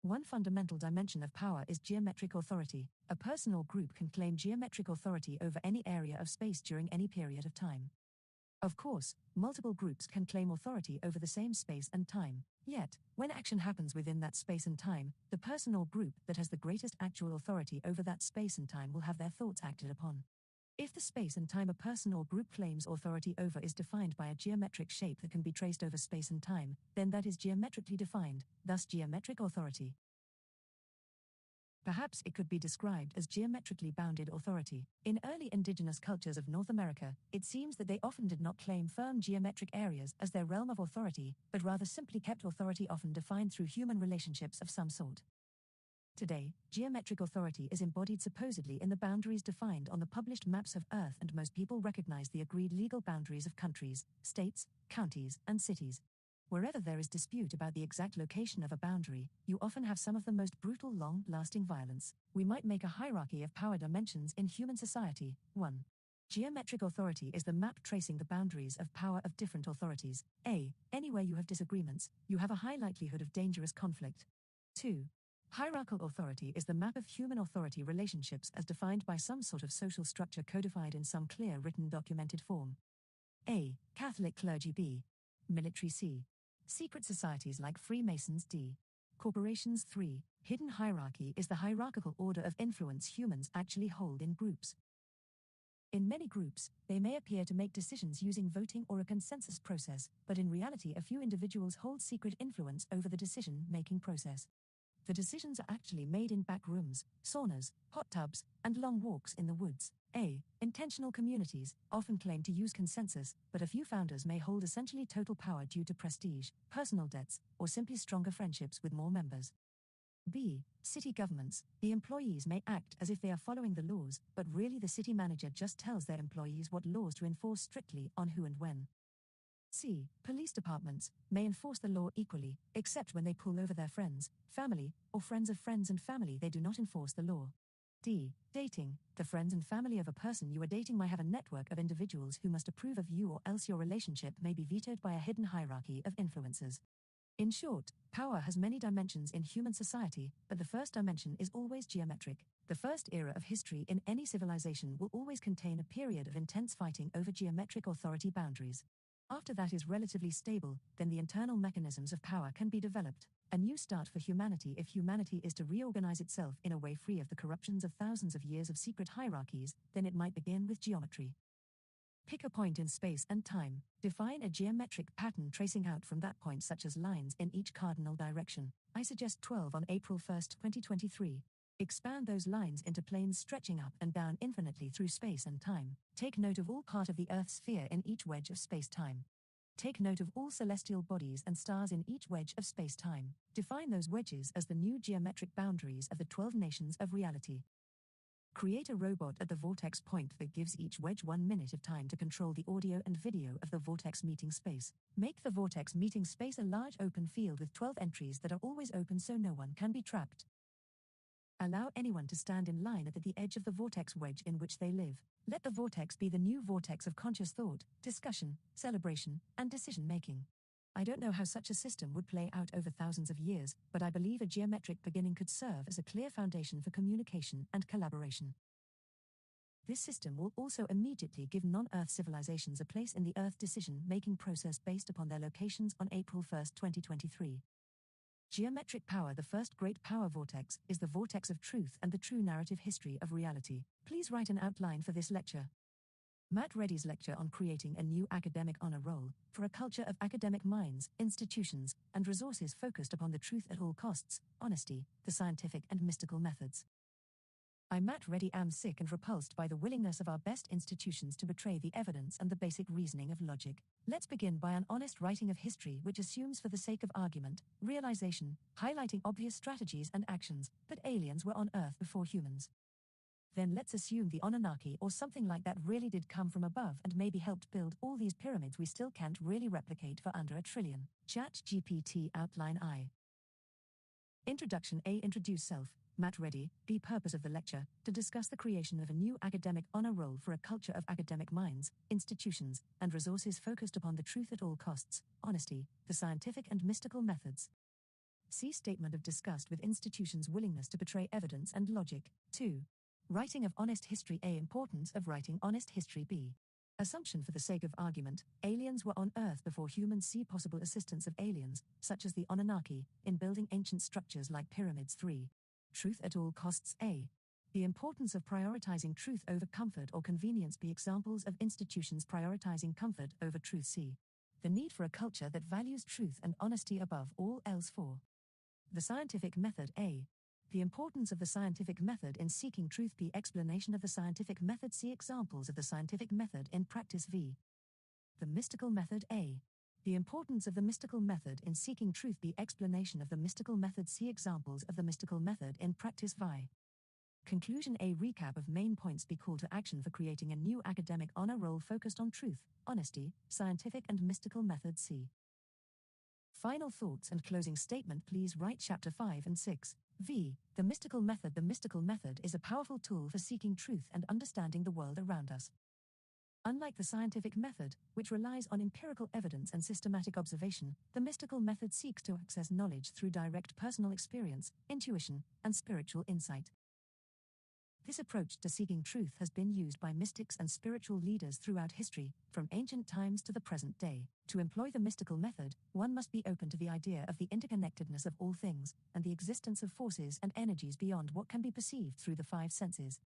One fundamental dimension of power is geometric authority. A person or group can claim geometric authority over any area of space during any period of time. Of course, multiple groups can claim authority over the same space and time. Yet, when action happens within that space and time, the person or group that has the greatest actual authority over that space and time will have their thoughts acted upon. If the space and time a person or group claims authority over is defined by a geometric shape that can be traced over space and time, then that is geometrically defined, thus geometric authority. Perhaps it could be described as geometrically bounded authority. In early indigenous cultures of North America, it seems that they often did not claim firm geometric areas as their realm of authority, but rather simply kept authority often defined through human relationships of some sort. Today, geometric authority is embodied supposedly in the boundaries defined on the published maps of Earth, and most people recognize the agreed legal boundaries of countries, states, counties, and cities. Wherever there is dispute about the exact location of a boundary, you often have some of the most brutal, long-lasting violence. We might make a hierarchy of power dimensions in human society. 1. Geometric authority is the map tracing the boundaries of power of different authorities. A. Anywhere you have disagreements, you have a high likelihood of dangerous conflict. 2. Hierarchical authority is the map of human authority relationships as defined by some sort of social structure codified in some clear written documented form. A. Catholic clergy. B. Military. C. Secret societies like Freemasons. D. Corporations. 3. Hidden hierarchy is the hierarchical order of influence humans actually hold in groups. In many groups, they may appear to make decisions using voting or a consensus process, but in reality a few individuals hold secret influence over the decision-making process. The decisions are actually made in back rooms, saunas, hot tubs, and long walks in the woods. A. Intentional communities often claim to use consensus, but a few founders may hold essentially total power due to prestige, personal debts, or simply stronger friendships with more members. B. City governments. The employees may act as if they are following the laws, but really the city manager just tells their employees what laws to enforce strictly on who and when. C. Police departments may enforce the law equally, except when they pull over their friends, family, or friends of friends and family. They do not enforce the law. D. Dating. The friends and family of a person you are dating might have a network of individuals who must approve of you, or else your relationship may be vetoed by a hidden hierarchy of influencers. In short, power has many dimensions in human society, but the first dimension is always geometric. The first era of history in any civilization will always contain a period of intense fighting over geometric authority boundaries. After that is relatively stable, then the internal mechanisms of power can be developed. A new start for humanity. If humanity is to reorganize itself in a way free of the corruptions of thousands of years of secret hierarchies, then it might begin with geometry. Pick a point in space and time. Define a geometric pattern tracing out from that point, such as lines in each cardinal direction. I suggest 12 on April 1, 2023. Expand those lines into planes stretching up and down infinitely through space and time. Take note of all part of the Earth's sphere in each wedge of space-time. Take note of all celestial bodies and stars in each wedge of space-time. Define those wedges as the new geometric boundaries of the 12 nations of reality. Create a robot at the vortex point that gives each wedge 1 minute of time to control the audio and video of the vortex meeting space. Make the vortex meeting space a large open field with 12 entries that are always open so no one can be trapped. Allow anyone to stand in line at the edge of the vortex wedge in which they live. Let the vortex be the new vortex of conscious thought, discussion, celebration, and decision-making. I don't know how such a system would play out over thousands of years, but I believe a geometric beginning could serve as a clear foundation for communication and collaboration. This system will also immediately give non-Earth civilizations a place in the Earth decision-making process based upon their locations on April 1, 2023. Geometric power. The first great power vortex is the vortex of truth and the true narrative history of reality. Please write an outline for this lecture. Matt Reddy's lecture on creating a new academic honor roll for a culture of academic minds, institutions, and resources focused upon the truth at all costs, honesty, the scientific and mystical methods. I, Matt Reddy, am sick and repulsed by the willingness of our best institutions to betray the evidence and the basic reasoning of logic. Let's begin by an honest writing of history which assumes, for the sake of argument, realization, highlighting obvious strategies and actions, that aliens were on Earth before humans. Then let's assume the Anunnaki or something like that really did come from above and maybe helped build all these pyramids we still can't really replicate for under $1 trillion. ChatGPT outline. I. Introduction. A. Introduce self. Matt Reddy. B. Purpose of the lecture, to discuss the creation of a new academic honor roll for a culture of academic minds, institutions, and resources focused upon the truth at all costs, honesty, the scientific and mystical methods. C. Statement of disgust with institutions' willingness to betray evidence and logic. 2. Writing of honest history. A. Importance of writing honest history. B. Assumption. For the sake of argument, aliens were on Earth before humans. C. Possible assistance of aliens, such as the Anunnaki, in building ancient structures like pyramids. 3. Truth at all costs. A. The importance of prioritizing truth over comfort or convenience. B. Examples of institutions prioritizing comfort over truth. C. The need for a culture that values truth and honesty above all else. 4. The scientific method. A. The importance of the scientific method in seeking truth. B. Explanation of the scientific method. See examples of the scientific method in practice. V. The mystical method. A. The importance of the mystical method in seeking truth. B. Explanation of the mystical method. See examples of the mystical method in practice. Vi. Conclusion. A. Recap of main points. B. Call to action for creating a new academic honor roll focused on truth, honesty, scientific and mystical methods. C. Final thoughts and closing statement. Please write chapter 5 and 6. V. The mystical method. The mystical method is a powerful tool for seeking truth and understanding the world around us. Unlike the scientific method, which relies on empirical evidence and systematic observation, the mystical method seeks to access knowledge through direct personal experience, intuition, and spiritual insight. This approach to seeking truth has been used by mystics and spiritual leaders throughout history, from ancient times to the present day. To employ the mystical method, one must be open to the idea of the interconnectedness of all things, and the existence of forces and energies beyond what can be perceived through the five senses.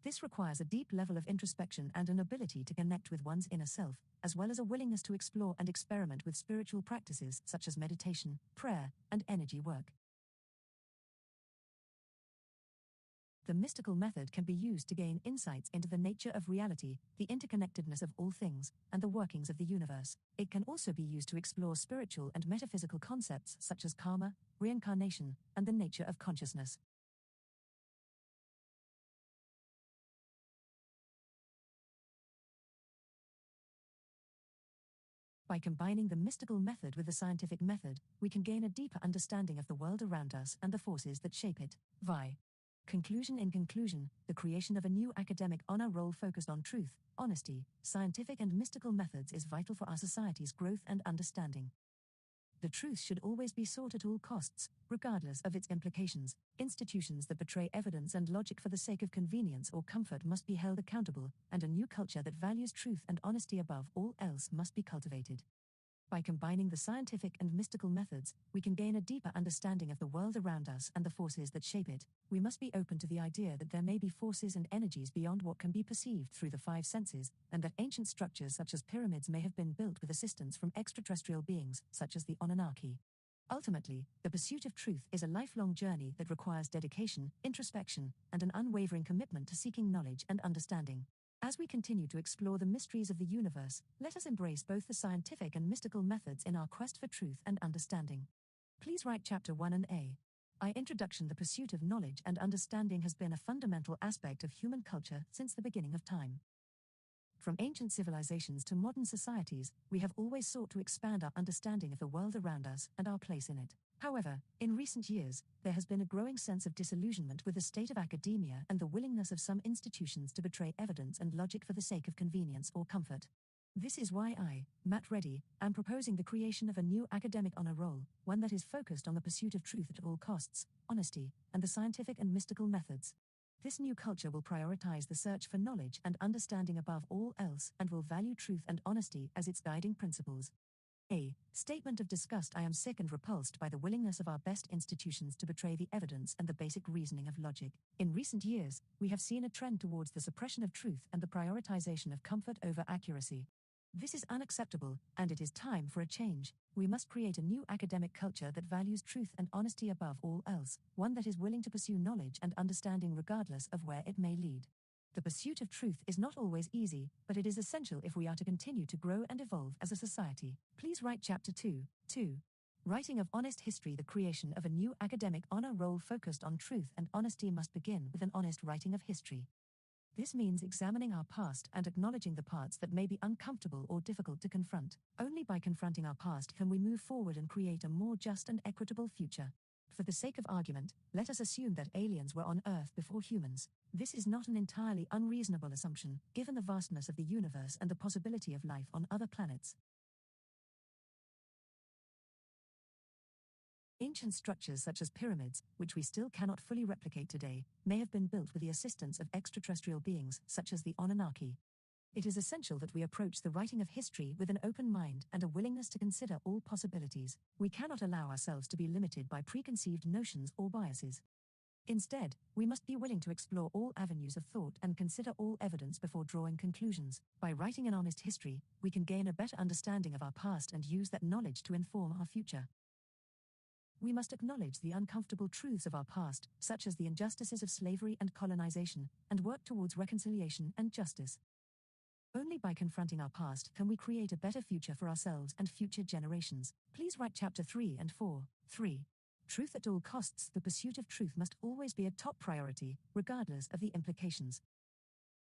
This requires a deep level of introspection and an ability to connect with one's inner self, as well as a willingness to explore and experiment with spiritual practices such as meditation, prayer, and energy work. The mystical method can be used to gain insights into the nature of reality, the interconnectedness of all things, and the workings of the universe. It can also be used to explore spiritual and metaphysical concepts such as karma, reincarnation, and the nature of consciousness. By combining the mystical method with the scientific method, we can gain a deeper understanding of the world around us and the forces that shape it. Vi. Conclusion. In conclusion, the creation of a new academic honor roll focused on truth, honesty, scientific and mystical methods is vital for our society's growth and understanding. The truth should always be sought at all costs, regardless of its implications. Institutions that betray evidence and logic for the sake of convenience or comfort must be held accountable, and a new culture that values truth and honesty above all else must be cultivated. By combining the scientific and mystical methods, we can gain a deeper understanding of the world around us and the forces that shape it. We must be open to the idea that there may be forces and energies beyond what can be perceived through the five senses, and that ancient structures such as pyramids may have been built with assistance from extraterrestrial beings, such as the Anunnaki. Ultimately, the pursuit of truth is a lifelong journey that requires dedication, introspection, and an unwavering commitment to seeking knowledge and understanding. As we continue to explore the mysteries of the universe, let us embrace both the scientific and mystical methods in our quest for truth and understanding. Please write Chapter 1 and A. I. Introduction. The pursuit of knowledge and understanding has been a fundamental aspect of human culture since the beginning of time. From ancient civilizations to modern societies, we have always sought to expand our understanding of the world around us and our place in it. However, in recent years, there has been a growing sense of disillusionment with the state of academia and the willingness of some institutions to betray evidence and logic for the sake of convenience or comfort. This is why I, Matt Reddy, am proposing the creation of a new academic honor roll, one that is focused on the pursuit of truth at all costs, honesty, and the scientific and mystical methods. This new culture will prioritize the search for knowledge and understanding above all else and will value truth and honesty as its guiding principles. A. Statement of disgust. I am sick and repulsed by the willingness of our best institutions to betray the evidence and the basic reasoning of logic. In recent years, we have seen a trend towards the suppression of truth and the prioritization of comfort over accuracy. This is unacceptable, and it is time for a change. We must create a new academic culture that values truth and honesty above all else, one that is willing to pursue knowledge and understanding regardless of where it may lead. The pursuit of truth is not always easy, but it is essential if we are to continue to grow and evolve as a society. Please write Chapter 2. Writing of honest history. The creation of a new academic honor roll focused on truth and honesty must begin with an honest writing of history. This means examining our past and acknowledging the parts that may be uncomfortable or difficult to confront. Only by confronting our past can we move forward and create a more just and equitable future. For the sake of argument, let us assume that aliens were on Earth before humans. This is not an entirely unreasonable assumption, given the vastness of the universe and the possibility of life on other planets. Ancient structures such as pyramids, which we still cannot fully replicate today, may have been built with the assistance of extraterrestrial beings such as the Anunnaki. It is essential that we approach the writing of history with an open mind and a willingness to consider all possibilities. We cannot allow ourselves to be limited by preconceived notions or biases. Instead, we must be willing to explore all avenues of thought and consider all evidence before drawing conclusions. By writing an honest history, we can gain a better understanding of our past and use that knowledge to inform our future. we must acknowledge the uncomfortable truths of our past, such as the injustices of slavery and colonization, and work towards reconciliation and justice. Only by confronting our past can we create a better future for ourselves and future generations. Please write Chapter 3 and 4. 3. Truth at all costs. The pursuit of truth must always be a top priority, regardless of the implications.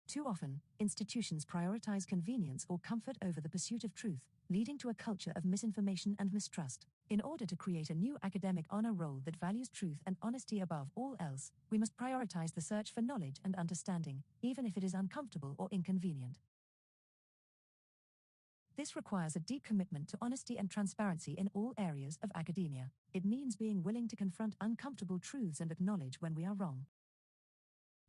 Too often, institutions prioritize convenience or comfort over the pursuit of truth, leading to a culture of misinformation and mistrust. In order to create a new academic honor roll that values truth and honesty above all else, we must prioritize the search for knowledge and understanding, even if it is uncomfortable or inconvenient. This requires a deep commitment to honesty and transparency in all areas of academia. It means being willing to confront uncomfortable truths and acknowledge when we are wrong.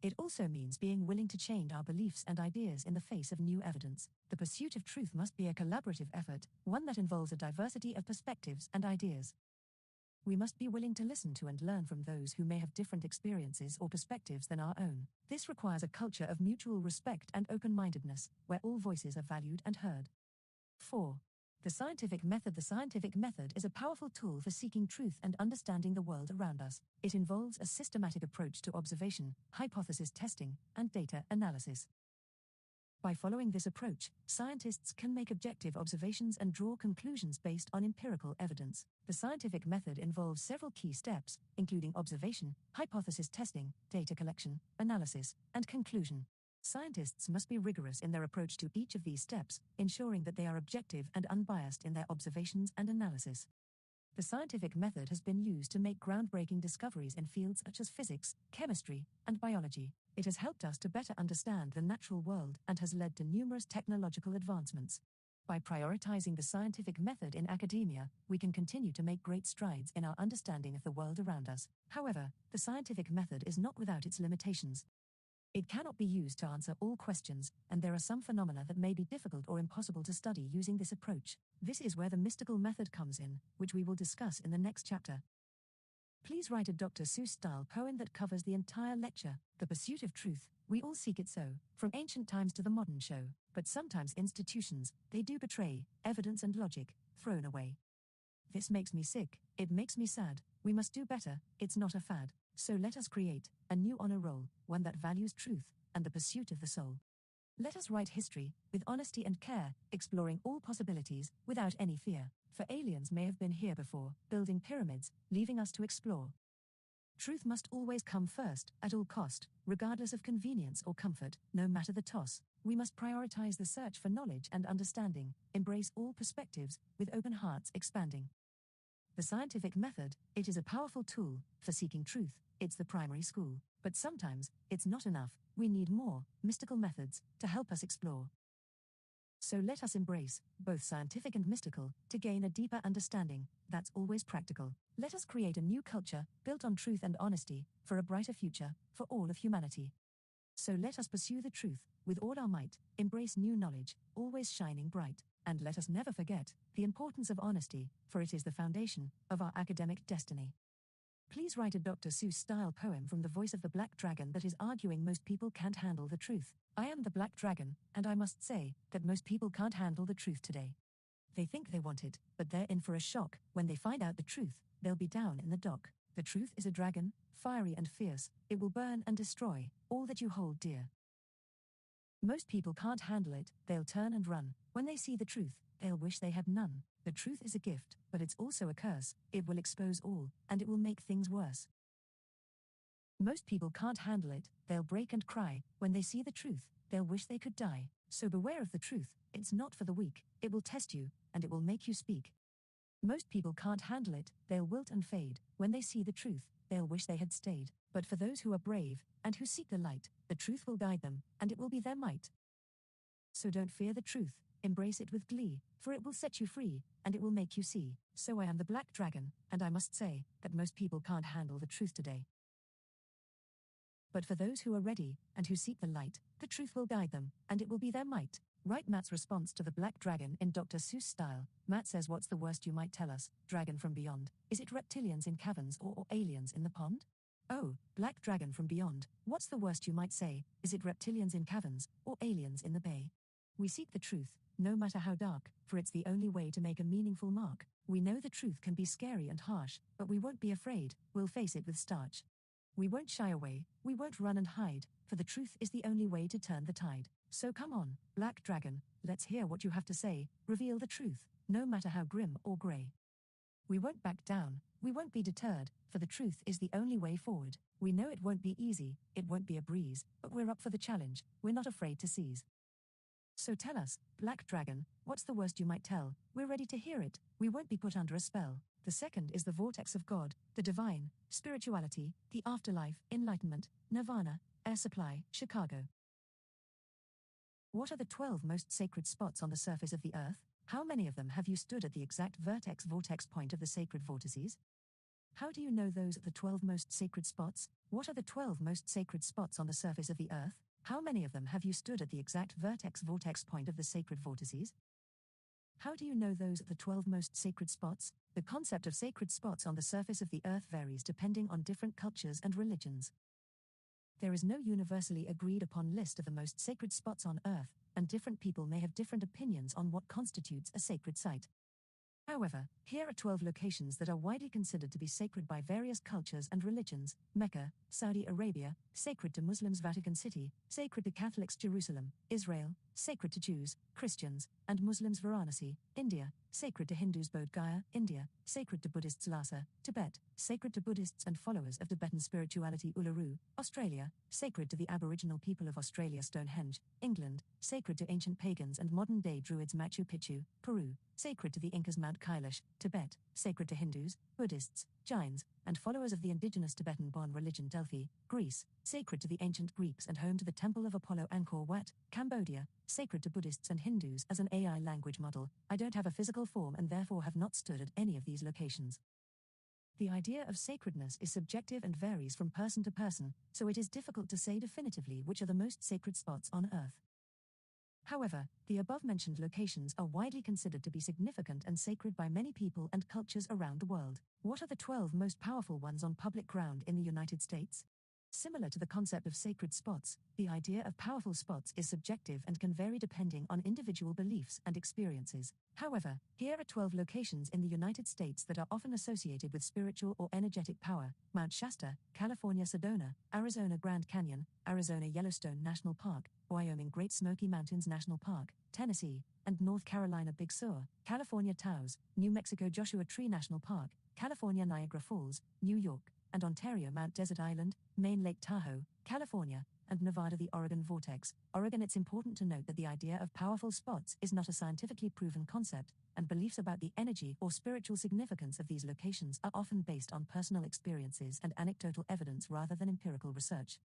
It also means being willing to change our beliefs and ideas in the face of new evidence. The pursuit of truth must be a collaborative effort, one that involves a diversity of perspectives and ideas. We must be willing to listen to and learn from those who may have different experiences or perspectives than our own. This requires a culture of mutual respect and open-mindedness, where all voices are valued and heard. 4. The scientific method. The scientific method is a powerful tool for seeking truth and understanding the world around us. It involves a systematic approach to observation, hypothesis testing, and data analysis. By following this approach, scientists can make objective observations and draw conclusions based on empirical evidence. The scientific method involves several key steps, including observation, hypothesis testing, data collection, analysis, and conclusion. Scientists must be rigorous in their approach to each of these steps, ensuring that they are objective and unbiased in their observations and analysis. The scientific method has been used to make groundbreaking discoveries in fields such as physics, chemistry, and biology. It has helped us to better understand the natural world and has led to numerous technological advancements. By prioritizing the scientific method in academia, we can continue to make great strides in our understanding of the world around us. However, the scientific method is not without its limitations. It cannot be used to answer all questions, and there are some phenomena that may be difficult or impossible to study using this approach. This is where the mystical method comes in, which we will discuss in the next chapter. Please write a Dr. Seuss-style poem that covers the entire lecture. The pursuit of truth, we all seek it so, from ancient times to the modern show, but sometimes institutions, they do betray, evidence and logic, thrown away. This makes me sick, it makes me sad, we must do better, it's not a fad. So let us create a new honor roll, one that values truth and the pursuit of the soul. Let us write history with honesty and care, exploring all possibilities without any fear. For aliens may have been here before, building pyramids, leaving us to explore. Truth must always come first, at all cost, regardless of convenience or comfort, no matter the toss. We must prioritize the search for knowledge and understanding, embrace all perspectives, with open hearts expanding. The scientific method, it is a powerful tool for seeking truth. It's the primary school. But sometimes, it's not enough. We need more mystical methods to help us explore. So let us embrace both scientific and mystical to gain a deeper understanding that's always practical. Let us create a new culture built on truth and honesty for a brighter future for all of humanity. So let us pursue the truth with all our might, embrace new knowledge, always shining bright, and let us never forget the importance of honesty, for it is the foundation of our academic destiny. Please write a Dr. Seuss-style poem from the voice of the Black Dragon that is arguing most people can't handle the truth. I am the Black Dragon, and I must say that most people can't handle the truth today. They think they want it, but they're in for a shock. When they find out the truth, they'll be down in the dock. The truth is a dragon, fiery and fierce. It will burn and destroy all that you hold dear. Most people can't handle it, they'll turn and run. When they see the truth, they'll wish they had none. The truth is a gift, but it's also a curse. It will expose all, and it will make things worse. Most people can't handle it, they'll break and cry. When they see the truth, they'll wish they could die. So beware of the truth, it's not for the weak. It will test you, and it will make you speak. Most people can't handle it, they'll wilt and fade. When they see the truth, they'll wish they had stayed. But for those who are brave, and who seek the light, the truth will guide them, and it will be their might. So don't fear the truth, embrace it with glee, for it will set you free, and it will make you see. So I am the Black Dragon, and I must say that most people can't handle the truth today. But for those who are ready, and who seek the light, the truth will guide them, and it will be their might. Write Matt's response to the Black Dragon in Dr. Seuss style. Matt says, what's the worst you might tell us, dragon from beyond? Is it reptilians in caverns or aliens in the pond? Oh, Black Dragon from beyond, what's the worst you might say? Is it reptilians in caverns or aliens in the bay? We seek the truth, no matter how dark, for it's the only way to make a meaningful mark. We know the truth can be scary and harsh, but we won't be afraid, we'll face it with starch. We won't shy away, we won't run and hide, for the truth is the only way to turn the tide. So come on, Black Dragon, let's hear what you have to say, reveal the truth, no matter how grim or grey. We won't back down, we won't be deterred, for the truth is the only way forward. We know it won't be easy, it won't be a breeze, but we're up for the challenge, we're not afraid to seize. So tell us, Black Dragon, what's the worst you might tell? We're ready to hear it, we won't be put under a spell. The second is the vortex of God, the divine, spirituality, the afterlife, enlightenment, nirvana, air supply, Chicago. What are the 12 most sacred spots on the surface of the earth? How many of them have you stood at the exact vortex point of the sacred vortices? How do you know those are the 12 most sacred spots? What are the 12 most sacred spots on the surface of the earth? How many of them have you stood at the exact vortex point of the sacred vortices? How do you know those are the 12 most sacred spots? The concept of sacred spots on the surface of the earth varies depending on different cultures and religions. There is no universally agreed upon list of the most sacred spots on earth, and different people may have different opinions on what constitutes a sacred site. However, here are 12 locations that are widely considered to be sacred by various cultures and religions: Mecca, Saudi Arabia, sacred to Muslims Vatican City, sacred to Catholics Jerusalem, Israel, sacred to Jews, Christians, and Muslims Varanasi, India, sacred to Hindus Bodh Gaya, India, sacred to Buddhists Lhasa, Tibet, sacred to Buddhists and followers of Tibetan spirituality Uluru, Australia, sacred to the Aboriginal people of Australia Stonehenge, England, sacred to ancient pagans and modern-day Druids Machu Picchu, Peru, sacred to the Incas Mount Kailash, Tibet, sacred to Hindus, Buddhists, Jains, and followers of the indigenous Tibetan-born religion Delphi, Greece, sacred to the ancient Greeks and home to the Temple of Apollo Angkor Wat, Cambodia, sacred to Buddhists and Hindus as an AI language model. I don't have a physical form and therefore have not stood at any of these locations. The idea of sacredness is subjective and varies from person to person, so it is difficult to say definitively which are the most sacred spots on Earth. However, the above-mentioned locations are widely considered to be significant and sacred by many people and cultures around the world. What are the 12 most powerful ones on public ground in the United States? Similar to the concept of sacred spots, the idea of powerful spots is subjective and can vary depending on individual beliefs and experiences. However, here are 12 locations in the United States that are often associated with spiritual or energetic power: Mount Shasta, California Sedona, Arizona Grand Canyon, Arizona Yellowstone National Park, Wyoming Great Smoky Mountains National Park, Tennessee, and North Carolina Big Sur, California Taos, New Mexico Joshua Tree National Park, California Niagara Falls, New York, and Ontario Mount Desert Island, Maine Lake Tahoe, California, and Nevada the Oregon Vortex, Oregon. It's important to note that the idea of powerful spots is not a scientifically proven concept, and beliefs about the energy or spiritual significance of these locations are often based on personal experiences and anecdotal evidence rather than empirical research.